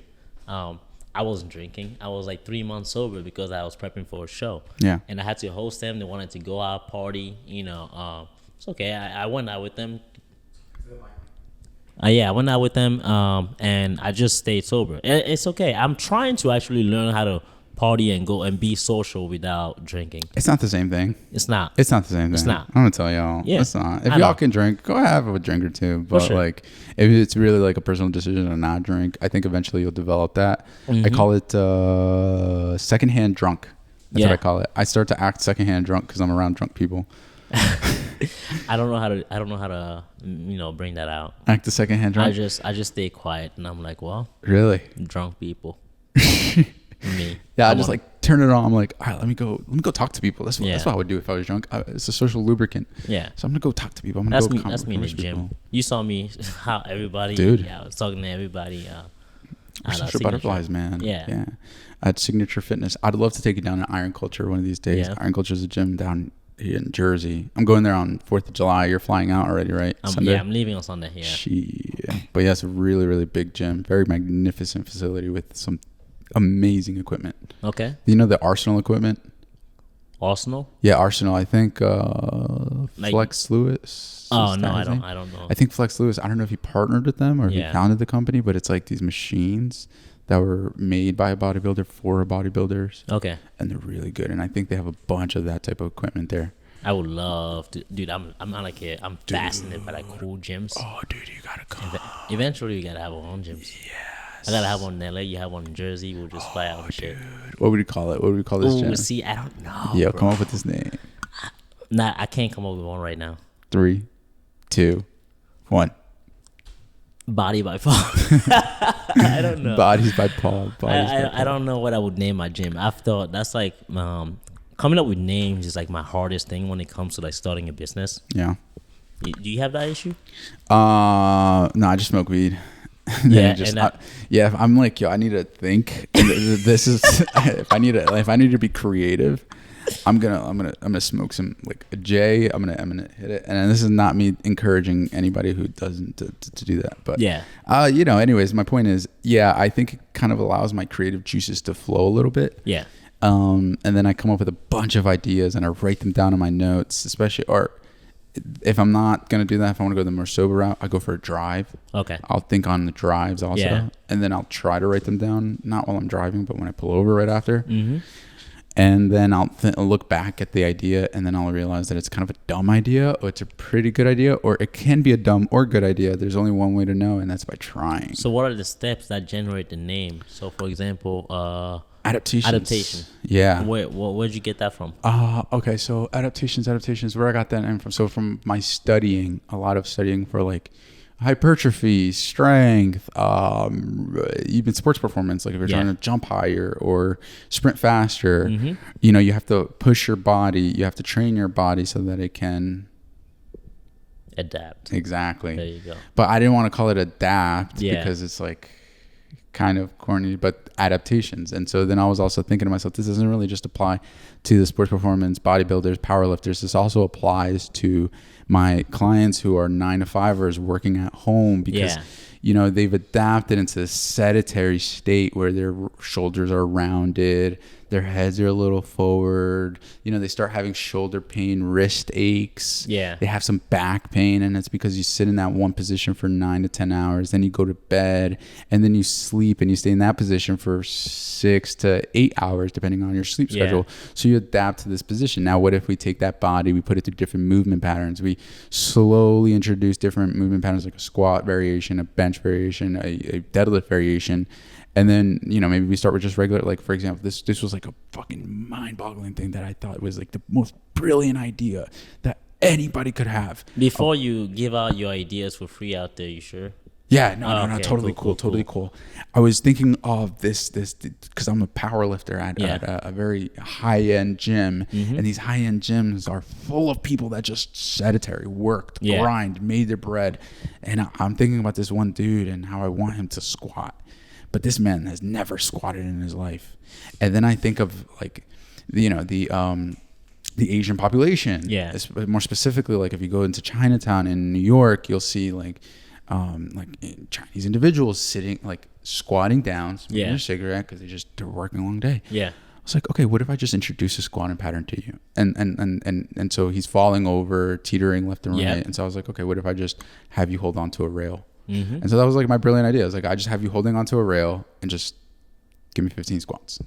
I wasn't drinking. I was like 3 months sober because I was prepping for a show. Yeah. And I had to host them. They wanted to go out party. It's okay. I went out with them. I went out with them. And I just stayed sober. It's okay. I'm trying to actually learn how to party and go and be social without drinking. It's not the same thing. It's not. It's not the same thing. It's not. I'm gonna tell y'all. Yeah. It's not. If y'all can drink, go have a drink or two. But like, if it's really like a personal decision to not drink, I think eventually you'll develop that. Mm-hmm. I call it secondhand drunk. That's what I call it. I start to act secondhand drunk because I'm around drunk people. I don't know how to bring that out. Act the secondhand drunk. I just stay quiet and I'm like, well, really drunk people. Me. Yeah, I just like turn it on. I'm like, all right, let me go talk to people. That's what I would do if I was drunk. It's a social lubricant. Yeah. So I'm gonna go talk to people. That's me in the gym. People. You saw me how everybody. Dude. Yeah, I was talking to everybody. We're social butterflies, man. Yeah. At Signature Fitness, I'd love to take you down to Iron Culture one of these days. Yeah. Iron Culture is a gym down here in Jersey. I'm going there on 4th of July. You're flying out already, right? Sunday? Yeah, I'm leaving on Sunday. Yeah. But yeah, it's a really, really big gym. Very magnificent facility with some amazing equipment. Okay. You know the Arsenal equipment? Arsenal? Yeah, Arsenal. I think Flex Lewis. Oh no, I don't know. I think Flex Lewis. I don't know if he partnered with them or if he founded the company, but it's like these machines that were made by a bodybuilder for bodybuilders. Okay. And they're really good, and I think they have a bunch of that type of equipment there. I would love to, dude. I'm fascinated by like cool gyms. Oh, dude, you gotta come. Eventually, we gotta have our own gyms. Yes. I gotta have one in LA. You have one in Jersey. We'll just fly out and shit. What would you call it? What would we call this gym? See, I don't know. Yeah, come up with this name. Nah, I can't come up with one right now. 3, 2, 1. Body by far. I don't know. Bodies by Paul. I don't know what I would name my gym. I've thought that's like coming up with names is like my hardest thing when it comes to like starting a business. Yeah. Do you have that issue? No, I just smoke weed. I'm like, yo, I need to think. This is if I need to be creative, I'm gonna smoke some like a J. I'm gonna hit it. And this is not me encouraging anybody who doesn't to do that. But anyways, my point is, I think it kind of allows my creative juices to flow a little bit. Yeah. And then I come up with a bunch of ideas and I write them down in my notes, especially if I'm not going to do that, if I want to go the more sober route, I go for a drive. Okay. I'll think on the drives also. Yeah. And then I'll try to write them down, not while I'm driving, but when I pull over right after. Mm-hmm. And then I'll look back at the idea and then I'll realize that it's kind of a dumb idea or it's a pretty good idea or it can be a dumb or good idea. There's only one way to know, and that's by trying. So what are the steps that generate the name? So for example, Adaptation. Yeah. Where'd you get that from? Okay. So adaptations, where I got that name from. So from my studying, a lot of studying for like hypertrophy, strength, even sports performance. Like if you're trying to jump higher or sprint faster, you have to push your body. You have to train your body so that it can adapt. Exactly. There you go. But I didn't want to call it adapt because it's like kind of corny, but adaptations. And so then I was also thinking to myself, this doesn't really just apply to the sports performance, bodybuilders, powerlifters. This also applies to my clients who are 9-to-5ers working at home because they've adapted into this sedentary state where their shoulders are rounded, their heads are a little forward, they start having shoulder pain, wrist aches, they have some back pain, and it's because you sit in that one position for 9 to 10 hours, then you go to bed, and then you sleep and you stay in that position for 6 to 8 hours depending on your sleep schedule. So you adapt to this position. Now what if we take that body, we put it through different movement patterns, we slowly introduce different movement patterns like a squat variation, a bench variation, a deadlift variation. And then, maybe we start with just regular, like, for example, this was like a fucking mind-boggling thing that I thought was like the most brilliant idea that anybody could have. Before you give out your ideas for free out there, you sure? Yeah, no, totally cool. I was thinking of this because I'm a power lifter at a very high-end gym, and these high-end gyms are full of people that just sedentary, worked, grind, made their bread. And I'm thinking about this one dude and how I want him to squat. But this man has never squatted in his life. And then I think of like, the Asian population. Yeah. More specifically, like if you go into Chinatown in New York, you'll see like Chinese individuals sitting, like squatting down, smoking a cigarette because they're working a long day. Yeah. I was like, okay, what if I just introduce a squatting pattern to you? And so he's falling over, teetering left and right. And so I was like, okay, what if I just have you hold on to a rail? Mm-hmm. And so that was like my brilliant idea. I was like, I just have you holding onto a rail and just give me 15 squats.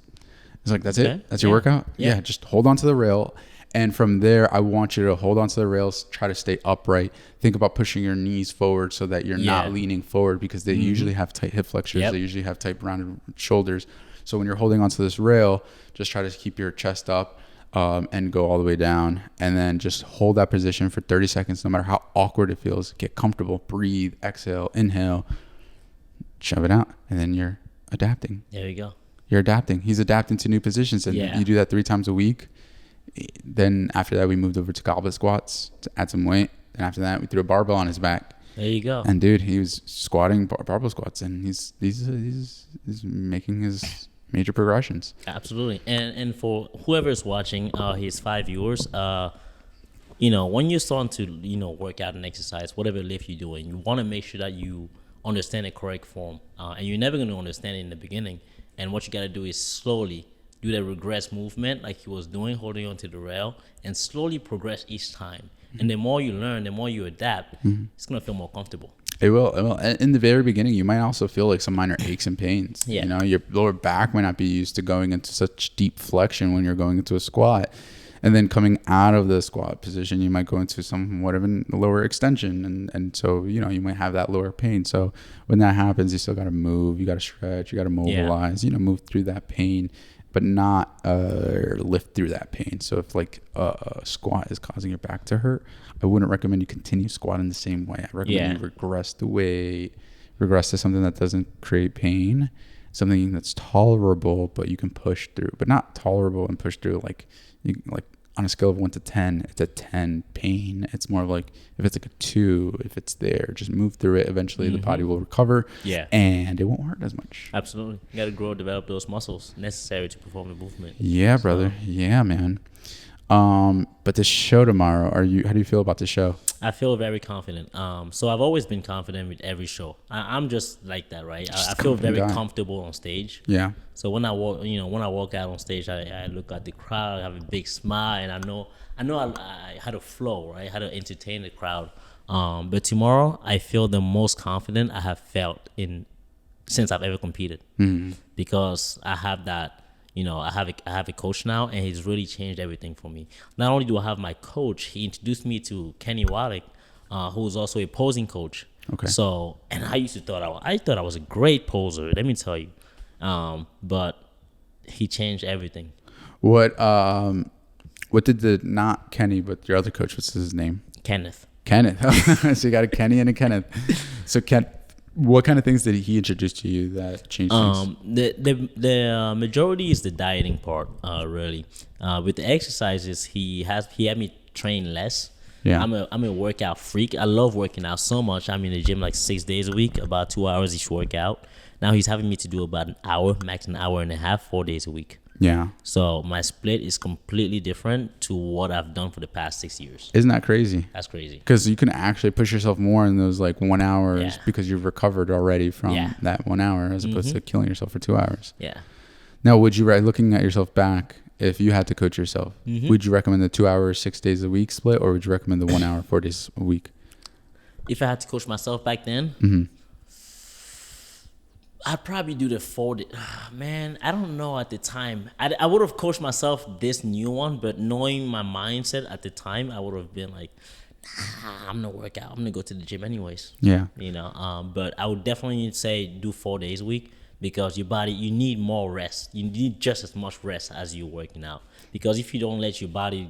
It's like, that's it? That's your workout? Yeah, just hold onto the rail. And from there, I want you to hold onto the rails, try to stay upright. Think about pushing your knees forward so that you're not leaning forward because they usually have tight hip flexors. They usually have tight rounded shoulders. So when you're holding onto this rail, just try to keep your chest up and go all the way down. And then just hold that position for 30 seconds, no matter how awkward it feels. Get comfortable, breathe, exhale, inhale, shove it out. And then you're adapting. There you go. You're adapting. He's adapting to new positions. And you do that 3 times a week. Then after that, we moved over to goblet squats to add some weight. And after that, we threw a barbell on his back. There you go. And dude, he was squatting barbell squats, and he's making his major progressions. Absolutely. And for whoever is watching, his 5 viewers, when you're starting to work out and exercise, whatever lift you're doing, you want to make sure that you understand the correct form, and you're never going to understand it in the beginning. And what you got to do is slowly do that regress movement like he was doing, holding onto the rail, and slowly progress each time. Mm-hmm. And the more you learn, the more you adapt, it's going to feel more comfortable. It will. In the very beginning, you might also feel like some minor aches and pains. Yeah. Your lower back might not be used to going into such deep flexion when you're going into a squat. And then coming out of the squat position, you might go into somewhat of a lower extension. And so, you might have that lower pain. So when that happens, you still got to move, you got to stretch, you got to mobilize, move through that pain, but not lift through that pain. So if like a squat is causing your back to hurt, I wouldn't recommend you continue squatting the same way. I recommend you regress the weight, regress to something that doesn't create pain, something that's tolerable but you can push through, but not tolerable and push through like on a scale of 1 to 10, it's a 10 pain. It's more of like if it's like a 2, if it's there, just move through it. Eventually the body will recover. Yeah. And it won't hurt as much. Absolutely. You got to grow, develop those muscles necessary to perform the movement. Yeah, brother. Yeah, man. But the show tomorrow, how do you feel about the show? I feel very confident. So I've always been confident with every show. I'm just like that, right? I feel very comfortable on stage. Yeah. So when I walk out on stage, I look at the crowd, I have a big smile, and I know I had a flow, right? How to entertain the crowd. But tomorrow, I feel the most confident I have felt since I've ever competed, because I have that. I have a coach now, and he's really changed everything for me. Not only do I have my coach, he introduced me to Kenny Wallach, who's also a posing coach. Okay. So, and I used to thought I was a great poser. Let me tell you, but he changed everything. What did the not Kenny, but your other coach? What's his name? Kenneth. So you got a Kenny and a Kenneth. So what kind of things did he introduce to you that changed things? The majority is the dieting part, really. With the exercises, he had me train less. Yeah. I'm a workout freak. I love working out so much. I'm in the gym like 6 days a week, about 2 hours each workout. Now he's having me to do about an hour, max an hour and a half, 4 days a week. Yeah. So my split is completely different to what I've done for the past 6 years. Isn't that crazy? That's crazy. Because you can actually push yourself more in those like 1 hours because you've recovered already from that 1 hour as opposed to killing yourself for 2 hours. Yeah. Now, looking at yourself back, if you had to coach yourself, would you recommend the 2 hours, 6 days a week split, or would you recommend the 1 hour, 4 days a week? If I had to coach myself back then, I'd probably do the 4 days. Man, I don't know at the time. I would have coached myself this new one, but knowing my mindset at the time, I would have been like, nah, I'm gonna work out. I'm gonna go to the gym anyways. Yeah. But I would definitely say do 4 days a week, because your body, you need more rest. You need just as much rest as you're working out. Because if you don't let your body,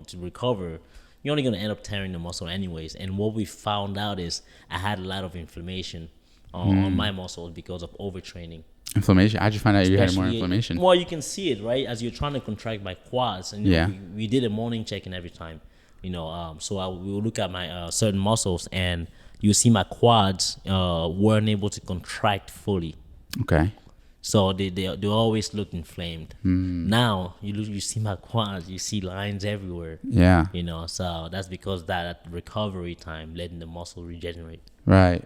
to recover, you're only gonna end up tearing the muscle anyways. And what we found out is I had a lot of inflammation on my muscles because of overtraining. Inflammation? How'd you find out you had more inflammation? Well, you can see it, right? As you're trying to contract my quads. And we did a morning check-in every time. So we will look at my certain muscles, and you see my quads weren't able to contract fully. Okay. So they always look inflamed. Now you see my quads, you see lines everywhere. Yeah. So that's because that recovery time, letting the muscle regenerate. Right.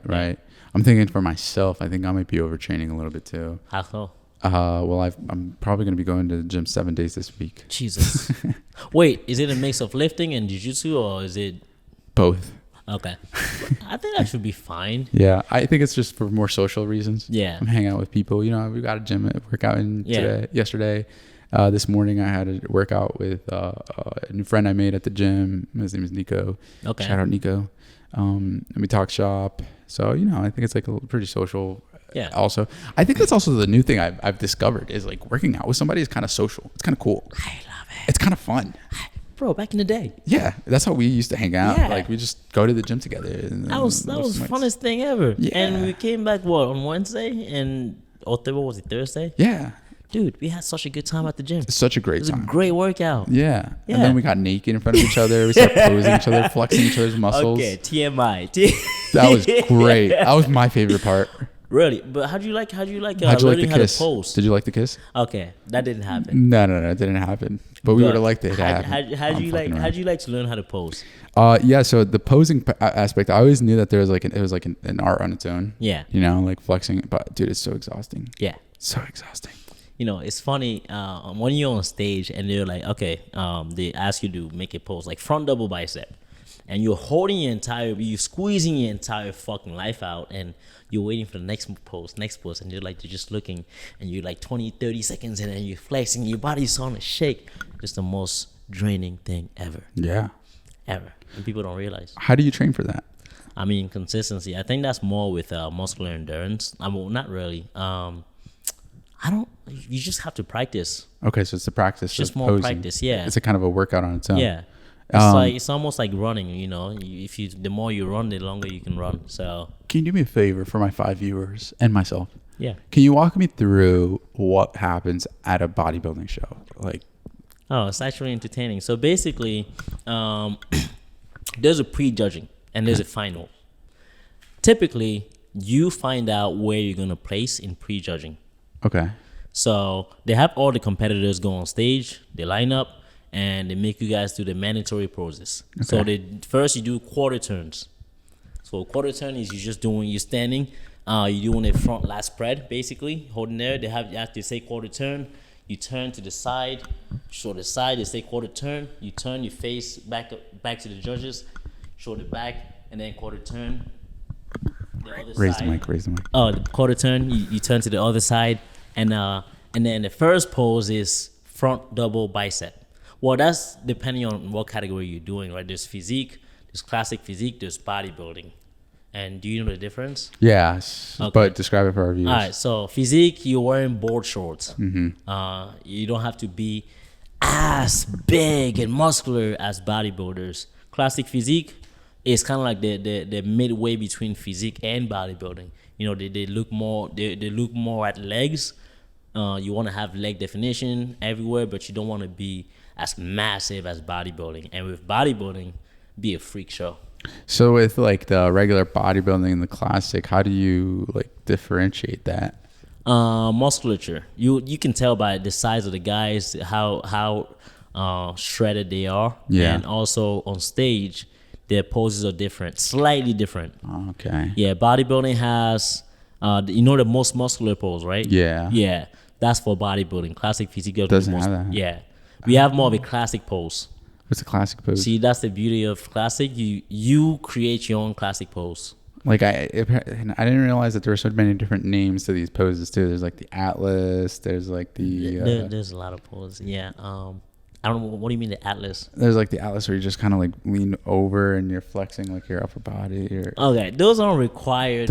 I'm thinking for myself, I think I might be overtraining a little bit too. How so? Well, I'm probably going to be going to the gym 7 days this week. Jesus. Wait, is it a mix of lifting and jiu-jitsu, or is it both? Okay. I think that should be fine. Yeah, I think it's just for more social reasons. Yeah. I'm hanging out with people. We got a gym workout in yesterday. This morning I had a workout with a new friend I made at the gym. His name is Nico. Okay. Shout out Nico. And we talk shop. So, I think it's like a pretty social. Yeah. Also, I think that's also the new thing I've discovered is like working out with somebody is kind of social. It's kind of cool. I love it. It's kind of fun. Bro, back in the day. Yeah, that's how we used to hang out. Yeah. Like we just go to the gym together. And that was the funnest thing ever. Yeah. And we came back on Wednesday, and what was it, Thursday? Yeah. Dude, we had such a good time at the gym. It's such a great time. It was a great workout. Yeah. And then we got naked in front of each other. We started posing each other, flexing each other's muscles. Okay, TMI. That was great. That was my favorite part. Really? But how'd you like how'd you like learning the how kiss? to pose? Did you like the kiss? Okay, that didn't happen. No, it didn't happen. But we would have liked it to happen. How'd you like to learn how to pose? Yeah, so the posing aspect, I always knew that there was it was like an art on its own. Yeah. Like flexing. But dude, it's so exhausting. Yeah. So exhausting. It's funny when you're on stage and they're like, okay, they ask you to make a pose, like front double bicep, and you're you're squeezing your entire fucking life out, and you're waiting for the next pose, and you're just looking, and you're like 20, 30 seconds, and then you're flexing, your body's starting to shake. It's the most draining thing ever. Yeah. Ever. And people don't realize. How do you train for that? I mean, consistency. I think that's more with muscular endurance. Not really. You just have to practice. Okay, so it's the practice. Just more posing. practice, yeah. It's a kind of a workout on its own. Yeah. It's almost like running. You know, the more you run, the longer you can run. So Can you do me a favor for my 5 viewers and myself? yeah. Can you walk me through what happens at a bodybuilding show? Like, Oh, it's actually entertaining. So basically, there's a pre-judging and there's a final. Typically, you find out where you're gonna place in pre-judging. okay. So they have all the competitors go on stage, they line up, and they make you guys do the mandatory poses. So first you do quarter turns. So a quarter turn is you're standing, you're doing a front lat spread, basically, holding there. You have to say quarter turn. You turn to the side, show the side, they say quarter turn. You turn your face back to the judges, show the back, and then quarter turn. The other Raise side. the mic. Oh, the quarter turn, you turn to the other side, and then the first pose is front double bicep. Well, that's depending on what category you're doing, right? There's physique, there's classic physique, there's bodybuilding. And do you know the difference? Yes, Okay. but describe it for our viewers. All right, so physique, you're wearing board shorts. Mm-hmm. You don't have to be as big and muscular as bodybuilders. Classic physique is kind of like the midway between physique and bodybuilding. You know, they look more at legs. You want to have leg definition everywhere, but you don't want to be as massive as bodybuilding. And with bodybuilding, be a freak show. So with like the regular bodybuilding and the classic, how do you like differentiate that? Musculature. You can tell by the size of the guys how shredded they are. Yeah. And also on stage, their poses are different, slightly different. Okay. Yeah, bodybuilding has the most muscular pose, right? Yeah. Yeah, that's for bodybuilding. Classic physique Doesn't have that. Yeah, we have more of a classic pose. What's a classic pose? See, that's the beauty of classic. You create your own classic pose. Like I didn't realize that there were so many different names to these poses too. There's like the Atlas. There's like the. There's a lot of poses. Yeah. I don't know. What do you mean the Atlas? There's like the Atlas where you just kind of like lean over and you're flexing like your upper body. Okay, those aren't required.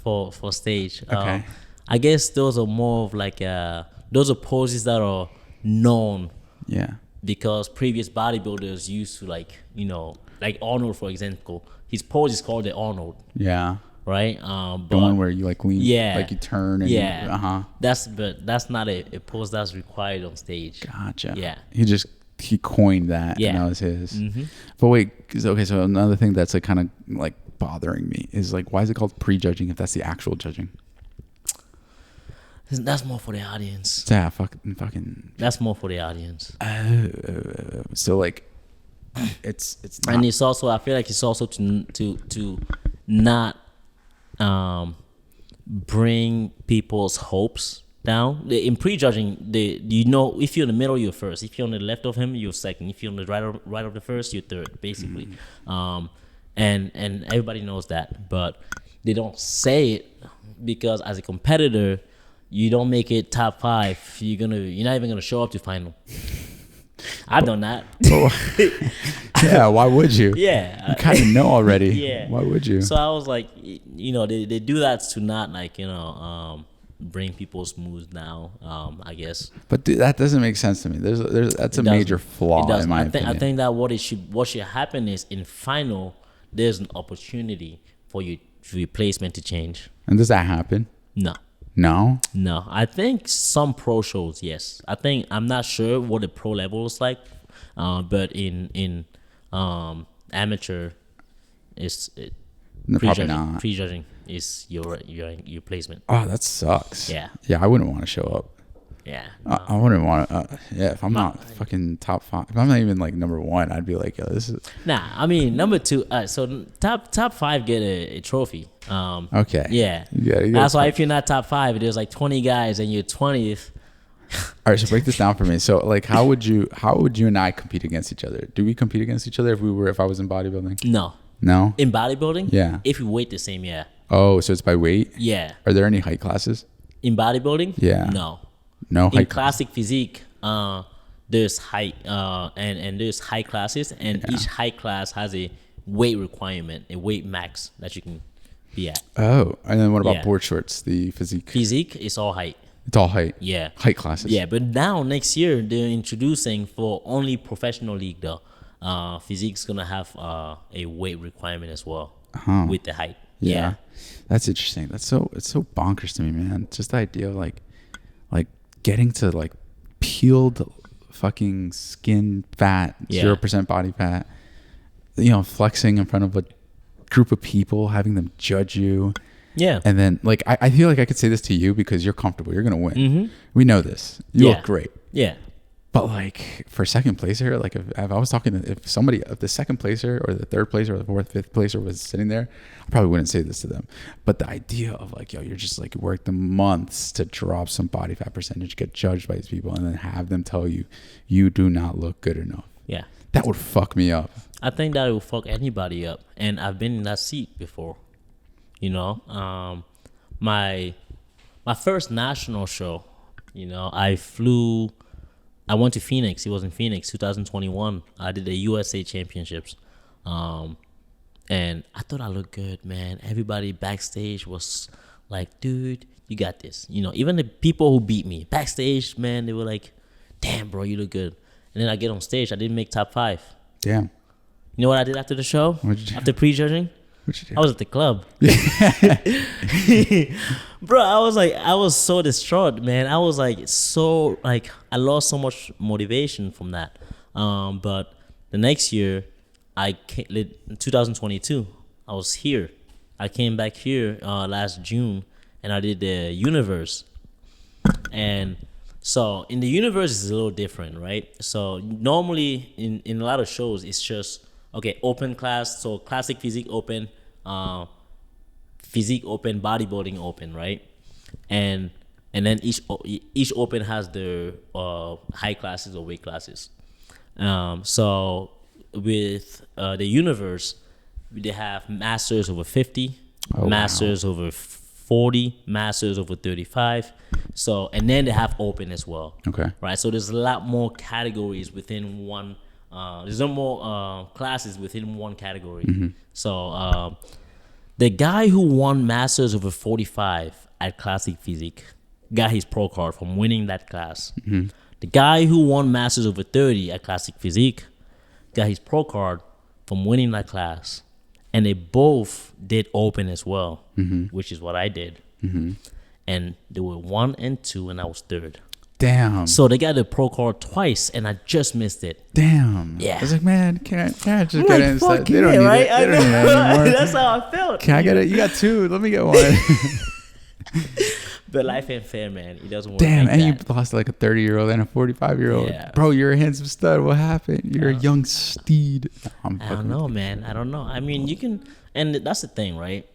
For stage. Okay. I guess those are more of like those are poses that are known. Yeah. Because previous bodybuilders used to like Arnold, for example, his pose is called the Arnold. Yeah. Right. The one where you like lean. Yeah. Like you turn. And yeah. That's not a pose that's required on stage. Gotcha. Yeah. He coined that. Yeah. And that was his. Mm-hmm. But wait. Okay. So another thing that's like kind of like bothering me is like, why is it called prejudging if that's the actual judging? That's more for the audience. Yeah. Fucking. That's more for the audience. So like, it's not. And it's also, I feel like it's also to not bring people's hopes down. In prejudging, if you're in the middle, you're first. If you're on the left of him, you're second. If you're on the right of the first, you're third, basically. And everybody knows that, but they don't say it because as a competitor, you don't make it top 5. You're not even gonna show up to final. I've done that. Yeah, why would you? Yeah, you kind of know already. Yeah, why would you? So I was like, they do that to not like bring people's moods down. I guess. But dude, that doesnn't make sense to me. That's a major flaw in my opinion. I think that what should happen is in final, there's an opportunity for your placement to change. And does that happen? No, I think some pro shows, yes. I'm not sure what the pro level is like, but in amateur, probably not. Prejudging is your placement. Oh, that sucks. Yeah, I wouldn't want to show up. Yeah, I wouldn't want to. If I'm not fucking top 5, if I'm not even like number 1, I'd be like, yo, this is. Nah, I mean number 2. So top 5 get a trophy. Okay. Yeah. You That's why if you're not top 5, there's like 20 guys and you're 20th. All right, so break this down for me. So like, how would you and I compete against each other? Do we compete against each other if I was in bodybuilding? No. In bodybuilding? Yeah. If you weight the same, yeah. Oh, so it's by weight? Yeah. Are there any height classes? In bodybuilding? Yeah. No height. In classic physique, there's height and there's height classes, and each height class has a weight requirement, a weight max that you can be at. Oh, and then what about board shorts, the physique? Physique is all height. It's all height. Yeah. Height classes. Yeah, but now next year they're introducing for only professional league though. physique's gonna have a weight requirement as well with the height. Yeah. That's interesting. It's so bonkers to me, man. Just the idea of like getting to like peeled fucking skin fat, 0% body fat, flexing in front of a group of people, having them judge you. Yeah. And then like I feel like I could say this to you because you're comfortable. You're gonna win. We know this. You look great. Yeah. But like for second placer, like if I was talking to if the second placer or the third placer or the fourth, fifth placer was sitting there, I probably wouldn't say this to them. But the idea of like, you're just like worked the months to drop some body fat percentage, get judged by these people, and then have them tell you you do not look good enough. Yeah. That would fuck me up. I think that it will fuck anybody up. And I've been in that seat before. My first national show, I went to Phoenix. It was in Phoenix, 2021. I did the USA Championships. And I thought I looked good, man. Everybody backstage was like, dude, you got this. Even the people who beat me backstage, man, they were like, damn, bro, you look good. And then I get on stage. I didn't make top 5. Damn. You know what I did after the show? What'd you do? After prejudging? What'd you do? I was at the club. Bro, I was so distraught, man. I was like, I lost so much motivation from that. But the next year, in 2022, I was here. I came back here last June, and I did the Universe. And so in the Universe, it's a little different, right? So normally in a lot of shows, it's just, okay, open class, so classic physique open, physique open, bodybuilding open, right? And then each open has their high classes or weight classes. So with the Universe, they have masters over 50, masters over 40, masters over 35. So, and then they have open as well. Okay. Right. So there's a lot more categories within one. There's no more classes within one category. So the guy who won masters over 45 at Classic Physique got his pro card from winning that class. The guy who won masters over 30 at Classic Physique got his pro card from winning that class. And they both did open as well, which is what I did. And they were 1 and 2, and I was 3rd. Damn. So they got the pro card twice, and I just missed it. Damn. Yeah. I was like, man, can I just get in? They don't need right? it. They don't need it anymore. That's how I felt. Can I get it? You got 2. Let me get 1. But life ain't fair, man. It doesn't work. Damn, like and that. you lost like a 30-year-old and a 45-year-old. Yeah. Bro, you're a handsome stud. What happened? You're a young steed. I don't know, man. I don't know. I mean, you can, and that's the thing, right?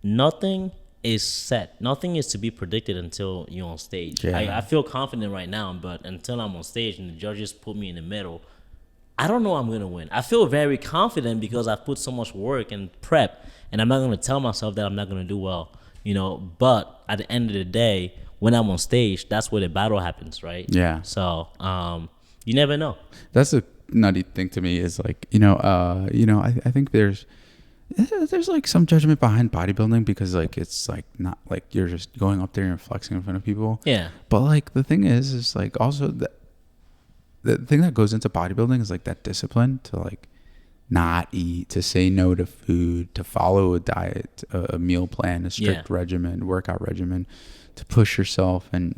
Nothing is set. Nothing is to be predicted until you're on stage. Yeah. I feel confident right now, but until I'm on stage and the judges put me in the middle, I don't know I'm going to win. I feel very confident because I've put so much work and prep, and I'm not going to tell myself that I'm not going to do well, but at the end of the day, when I'm on stage, that's where the battle happens, right? Yeah. So, you never know. That's a nutty thing to me is like, I think there's like some judgment behind bodybuilding because like it's like not like you're just going up there and flexing in front of people. Yeah. But like the thing is like also the thing that goes into bodybuilding is like that discipline to like not eat, to say no to food, to follow a diet, a meal plan, a strict regimen, workout regimen, to push yourself, and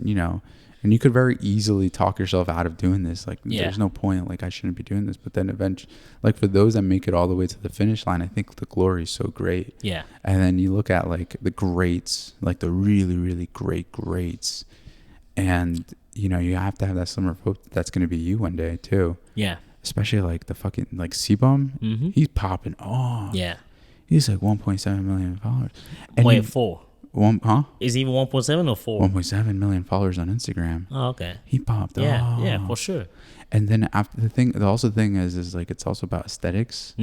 and you could very easily talk yourself out of doing this. Like, there's no point. Like, I shouldn't be doing this. But then eventually, like for those that make it all the way to the finish line, I think the glory is so great. Yeah. And then you look at like the greats, like the really, really great greats, and you have to have that summer of hope that's going to be you one day too. Yeah. Especially like the fucking like C-Bum, he's popping off. Yeah. He's like 1.7 million followers. And 0.4. Is he even 1.7 or 4? 1.7 million followers on Instagram. Oh, okay. He popped off. Yeah, for sure. And then after the thing is like it's also about aesthetics.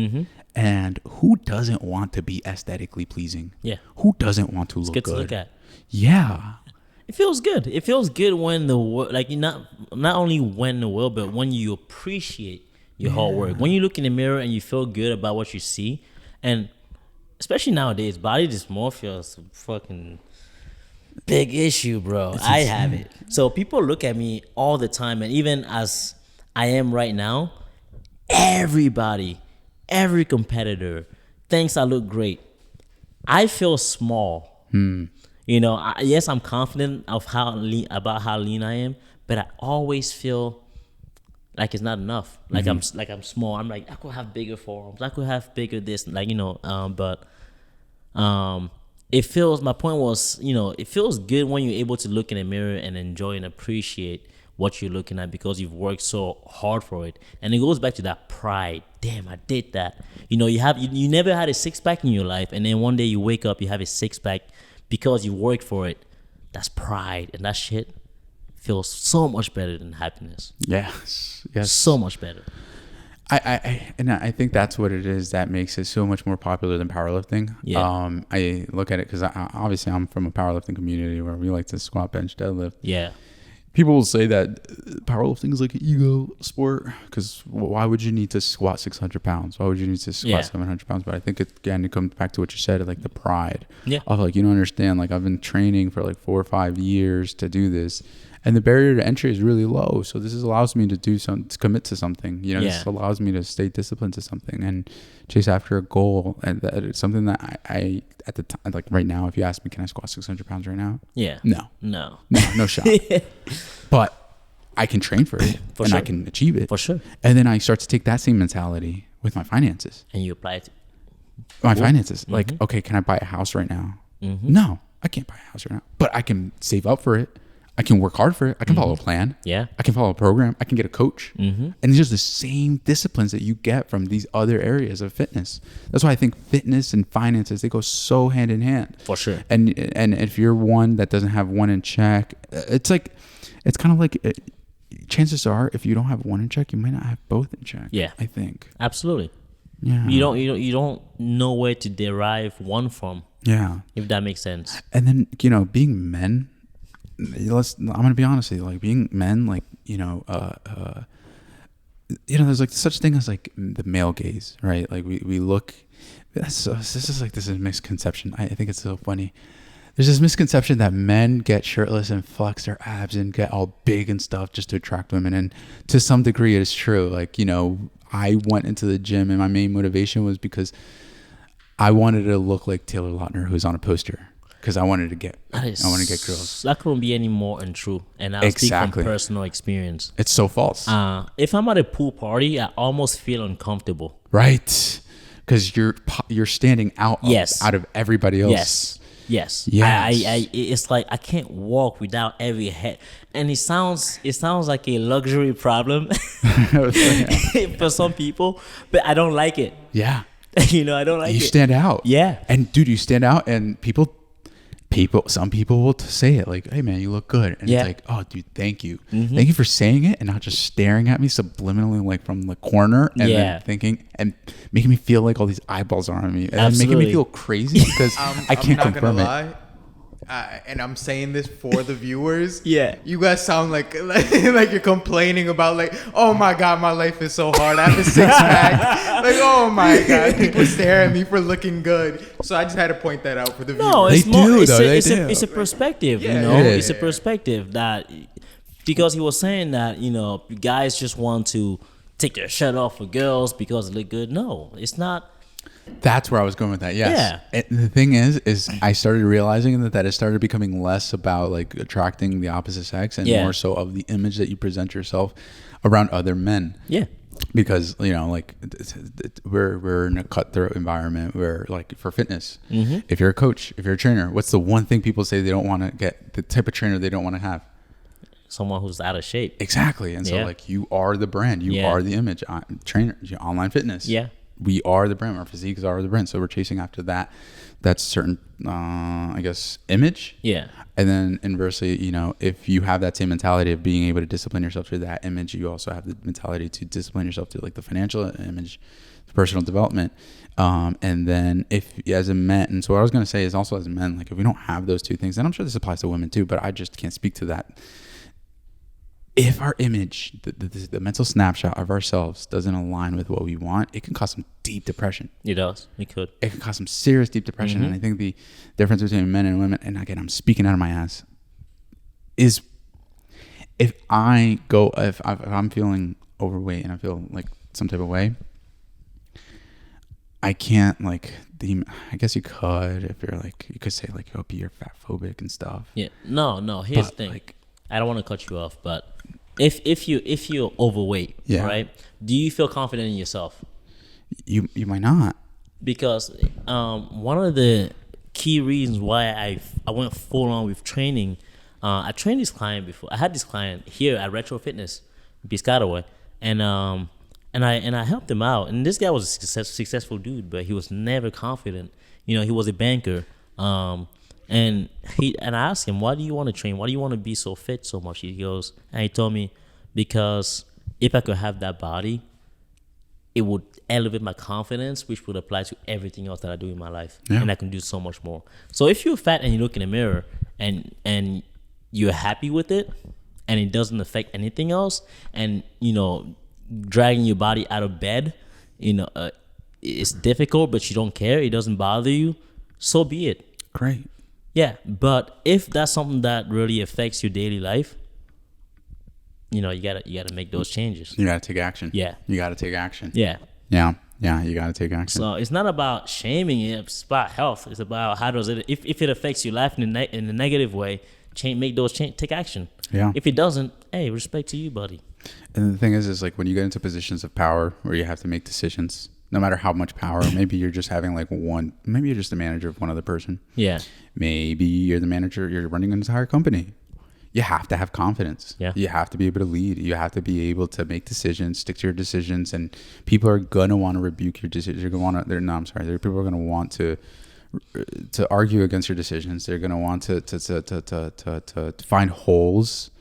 And who doesn't want to be aesthetically pleasing? Yeah. Who doesn't want to look good? It's good to look at. Yeah. It feels good. It feels good when the work, like not only when the work, but when you appreciate your hard work. When you look in the mirror and you feel good about what you see, and especially nowadays, body dysmorphia is a fucking big issue, bro. I have it. So people look at me all the time, and even as I am right now, everybody, every competitor thinks I look great. I feel small. You know, yes, I'm confident of about how lean I am, but I always feel like it's not enough. Like I'm small. I'm like, I could have bigger forearms. I could have bigger this. Like, you know, it feels. My point was, you know, it feels good when you're able to look in the mirror and enjoy and appreciate what you're looking at because you've worked so hard for it. And it goes back to that pride. Damn, I did that. You know, you never had a six pack in your life, and then one day you wake up, you have a six pack because you worked for it. That's pride, and that shit feels so much better than happiness. Yes. So much better. I think that's what it is that makes it so much more popular than powerlifting. Yeah. I look at it because obviously I'm from a powerlifting community where we like to squat, bench, deadlift. Yeah. People will say that powerlifting is like an ego sport because why would you need to squat 600 pounds? Why would you need to squat 700 pounds? But I think it comes back to what you said, like the pride of like, you don't understand, like I've been training for like 4 or 5 years to do this. And the barrier to entry is really low. So this allows me to commit to something. You know, this allows me to stay disciplined to something and chase after a goal. And that it's something that I at the time, like right now, if you ask me, can I squat 600 pounds right now? Yeah. No shot. But I can train for it I can achieve it. For sure. And then I start to take that same mentality with my finances. And you apply it to my finances. Like, okay, can I buy a house right now? No, I can't buy a house right now. But I can save up for it. I can work hard for it. I can follow a plan. Yeah. I can follow a program. I can get a coach. And these are the same disciplines that you get from these other areas of fitness. That's why I think fitness and finances, they go so hand in hand. For sure. And if you're one that doesn't have one in check, it's kind of like chances are if you don't have one in check, you might not have both in check. Yeah. I think. Absolutely. Yeah. You don't know where to derive one from. Yeah. If that makes sense. And then, you know, being men, I'm gonna be honest with you, like being men, like, you know, there's like such thing as like the male gaze, right? Like we look, this is a misconception. I think it's so funny. There's this misconception that men get shirtless and flex their abs and get all big and stuff just to attract women. And to some degree it is true. Like, you know, I went into the gym and my main motivation was because I wanted to look like Taylor Lautner, who's on a poster. Because I want to get girls. That couldn't be any more untrue. And I'll speak from personal experience. It's so false. If I'm at a pool party, I almost feel uncomfortable. Right. Because you're standing out out of everybody else. Yes. It's like I can't walk without every head. And it sounds like a luxury problem for some people, but I don't like it. Yeah. You know, I don't like it. You stand out. Yeah. And dude, you stand out and some people will say it like, hey man, you look good. And it's like, oh dude, thank you. Thank you for saying it and not just staring at me subliminally like from the corner and then thinking and making me feel like all these eyeballs are on me and making me feel crazy because I can't confirm it. And I'm saying this for the viewers. Yeah. You guys sound like you're complaining about like, oh my God, my life is so hard. I have a six pack. Like, oh my God, people stare at me for looking good. So I just had to point that out for the viewers. No, it's a perspective, yeah, you know? Yeah. It's a perspective that, because he was saying that, you know, guys just want to take their shirt off for girls because they look good. No, it's not. That's where I was going with that. Yes. Yeah. The thing is I started realizing that it started becoming less about like attracting the opposite sex and more so of the image that you present yourself around other men. Yeah. Because, you know, like we're in a cutthroat environment where like for fitness, if you're a coach, if you're a trainer, what's the one thing people say they don't want to get, the type of trainer they don't want to have? Someone who's out of shape. Exactly. And so like you are the brand, you are the image, trainer, online fitness. Yeah. We are the brand. Our physiques are the brand. So we're chasing after that certain, I guess, image. Yeah. And then inversely, you know, if you have that same mentality of being able to discipline yourself to that image, you also have the mentality to discipline yourself to like the financial image, the personal development. And then if as a man, and so what I was going to say is also as a man, like if we don't have those two things, and I'm sure this applies to women too, but I just can't speak to that. If our image, the mental snapshot of ourselves doesn't align with what we want, it can cause some deep depression. It does. It could. It can cause some serious deep depression. And I think the difference between men and women, and again, I'm speaking out of my ass, is if I'm feeling overweight and I feel like some type of way, I can't like I guess you could if you're like, you could say like, oh, you're fat phobic and stuff. Yeah. No. Here's the thing. Like, I don't want to cut you off, but if you're overweight, right? Do you feel confident in yourself? You might not. Because one of the key reasons why I went full on with training, I trained this client before. I had this client here at Retro Fitness, Piscataway, and I helped him out. And this guy was a successful dude, but he was never confident. You know, he was a banker. And I asked him, why do you want to train? Why do you want to be so fit so much? He goes, and he told me, because if I could have that body, it would elevate my confidence, which would apply to everything else that I do in my life. Yeah. And I can do so much more. So if you're fat and you look in the mirror and you're happy with it and it doesn't affect anything else, and, you know, dragging your body out of bed, you know, it's difficult, but you don't care, it doesn't bother you, so be it. Great. Yeah, but if that's something that really affects your daily life, you know, you gotta make those changes. You gotta take action. Yeah. You gotta take action. Yeah. Yeah. Yeah. You gotta take action. So it's not about shaming it. It's about health. It's about how does it, if it affects your life in a negative way, take action. Yeah. If it doesn't, hey, respect to you, buddy. And the thing is like when you get into positions of power where you have to make decisions, no matter how much power, maybe you're just having like maybe you're just the manager of one other person. Yeah. Maybe you're the manager, you're running an entire company. You have to have confidence. Yeah. You have to be able to lead. You have to be able to make decisions, stick to your decisions, and people are gonna want to rebuke your decisions. People are gonna want to argue against your decisions. They're gonna want to find holes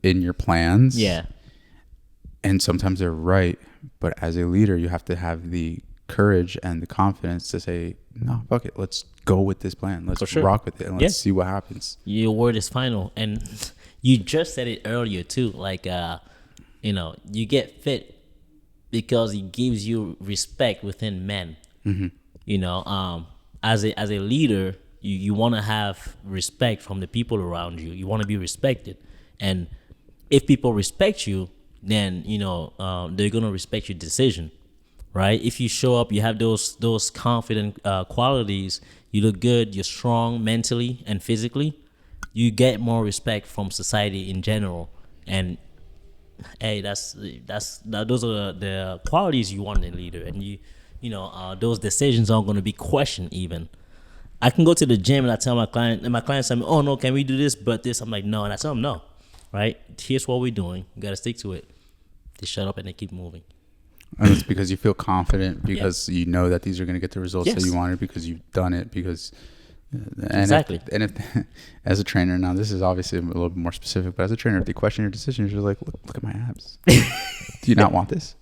in your plans. Yeah. And sometimes they're right, but as a leader, you have to have the courage and the confidence to say, no, fuck it, let's go with this plan. Let's rock with it, and let's see what happens. Your word is final. And you just said it earlier too, like you know, you get fit because it gives you respect within men. Mm-hmm. You know, as a leader, you want to have respect from the people around you. You want to be respected, and if people respect you, then, you know, they're gonna respect your decision, right? If you show up, you have those confident qualities, you look good, you're strong mentally and physically, you get more respect from society in general. And hey, those are the qualities you want in a leader. And you know, those decisions aren't gonna be questioned even. I can go to the gym and I tell my client, and my clients tell me, oh no, can we do this but this? I'm like, no, and I tell them no. Right? Here's what we're doing. You got to stick to it. They shut up and they keep moving. And it's because you feel confident, because you know that these are going to get the results that you wanted, because you've done it, because... Exactly. If as a trainer, now this is obviously a little bit more specific, but as a trainer, if they question your decisions, you're like, look at my abs. Do you not want this?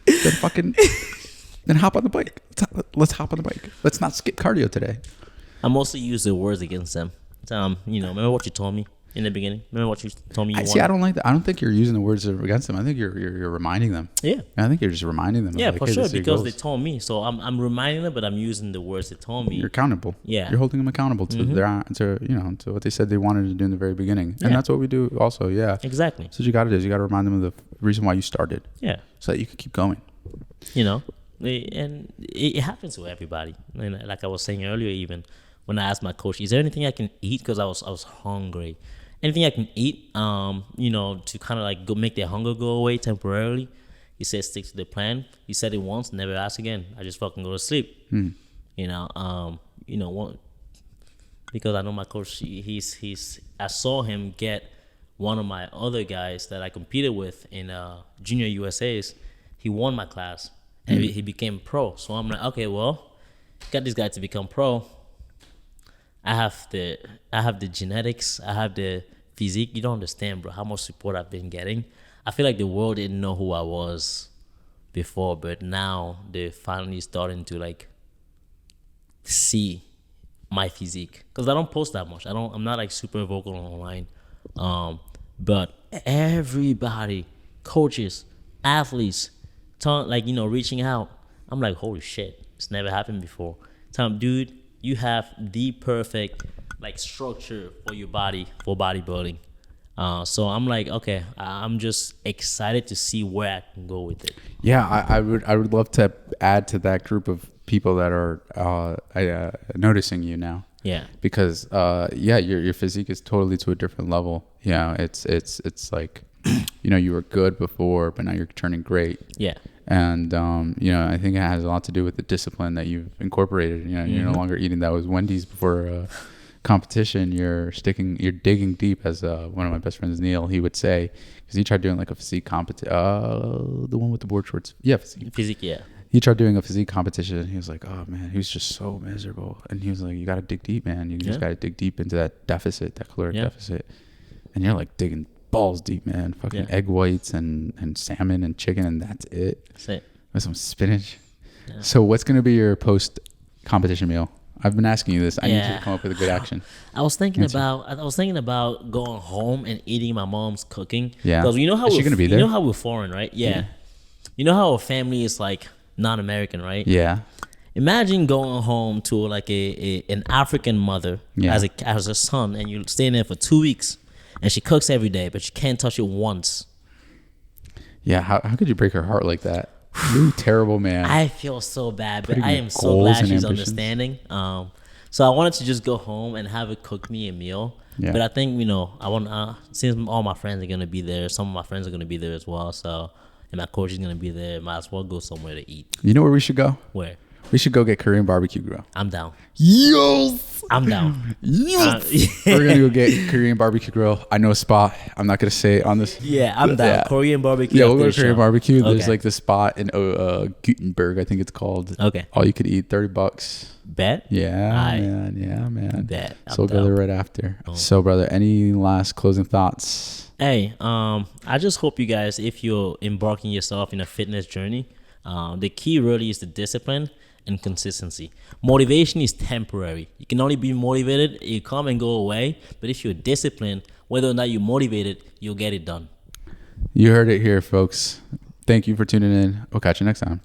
Then hop on the bike. Let's hop on the bike. Let's not skip cardio today. I mostly use the words against them. You know, remember what you told me in the beginning? Remember what you told me? I don't like that. I don't think you're using the words against them. I think you're reminding them. Yeah. I think you're just reminding them. Yeah, like, for hey, sure, because they told me. So I'm reminding them, but I'm using the words they told me. You're accountable. Yeah. You're holding them accountable to to what they said they wanted to do in the very beginning. And that's what we do also. Yeah. Exactly. So you got to do is you got to remind them of the reason why you started. Yeah. So that you can keep going. You know, and it happens to everybody. And like I was saying earlier, even when I asked my coach, is there anything I can eat? Because I was hungry. Anything I can eat, you know, to kind of like go make their hunger go away temporarily. He said, stick to the plan. He said it once, never ask again. I just fucking go to sleep. You know, because I know my coach. I saw him get one of my other guys that I competed with in Junior USA's. He won my class and he became pro. So I'm like, okay, well, got this guy to become pro. I have the genetics. I have the physique. You don't understand, bro, how much support I've been getting. I feel like the world didn't know who I was before, but now they're finally starting to like see my physique. Because I don't post that much. I'm not like super vocal online. But everybody, coaches, athletes, like, you know, reaching out. I'm like, holy shit, it's never happened before. Tell them, dude, you have the perfect like structure for your body, for bodybuilding. So I'm like, okay, I'm just excited to see where I can go with it. Yeah, I would love to add to that group of people that are noticing you now. Yeah. Because your physique is totally to a different level. It's like, you were good before, but now you're turning great. Yeah. And I think it has a lot to do with the discipline that you've incorporated. You're no longer eating that was Wendy's before competition. You're digging deep, as one of my best friends, Neil, he would say, because he tried doing like a physique competition, the one with the board shorts. Yeah, Physique, yeah. He tried doing a physique competition, and he was like, oh man, he was just so miserable. And he was like, you got to dig deep, man. You just got to dig deep into that deficit, that caloric deficit. And you're like digging balls deep, man. Fucking egg whites and salmon and chicken, and that's it. That's it. With some spinach. Yeah. So what's going to be your post competition meal? I've been asking you this. I need you to come up with a good action. I was thinking about going home and eating my mom's cooking. Yeah. Because you know how is she going to be there? You know how we're foreign, right? Yeah. You know how a family is like non-American, right? Yeah. Imagine going home to like an African mother as a son, and you're staying there for 2 weeks, and she cooks every day, but you can't touch it once. Yeah. How could you break her heart like that? You terrible man. I feel so bad, but I am so glad she's understanding. So I wanted to just go home and have her cook me a meal. Yeah. But I think, I want since all my friends are gonna be there, some of my friends are gonna be there as well. So, and my coach is gonna be there. Might as well go somewhere to eat. You know where we should go? Where? We should go get Korean barbecue grill. I'm down. Yes! I'm down. Yes! We're going to go get Korean barbecue grill. I know a spot. I'm not going to say it on this. Yeah, I'm down. Yeah. Korean barbecue. Yeah, we'll go to Korean barbecue. Okay. There's like this spot in Gutenberg, I think it's called. Okay. All you could eat, $30. Bet? Yeah, man. Yeah, man. Bet. So we'll go there right after. Oh. So, brother, any last closing thoughts? Hey, I just hope you guys, if you're embarking yourself in a fitness journey, the key really is the discipline and consistency. Motivation is temporary. You can only be motivated, you come and go away. But if you're disciplined, whether or not you're motivated, you'll get it done. You heard it here, folks. Thank you for tuning in. We'll catch you next time.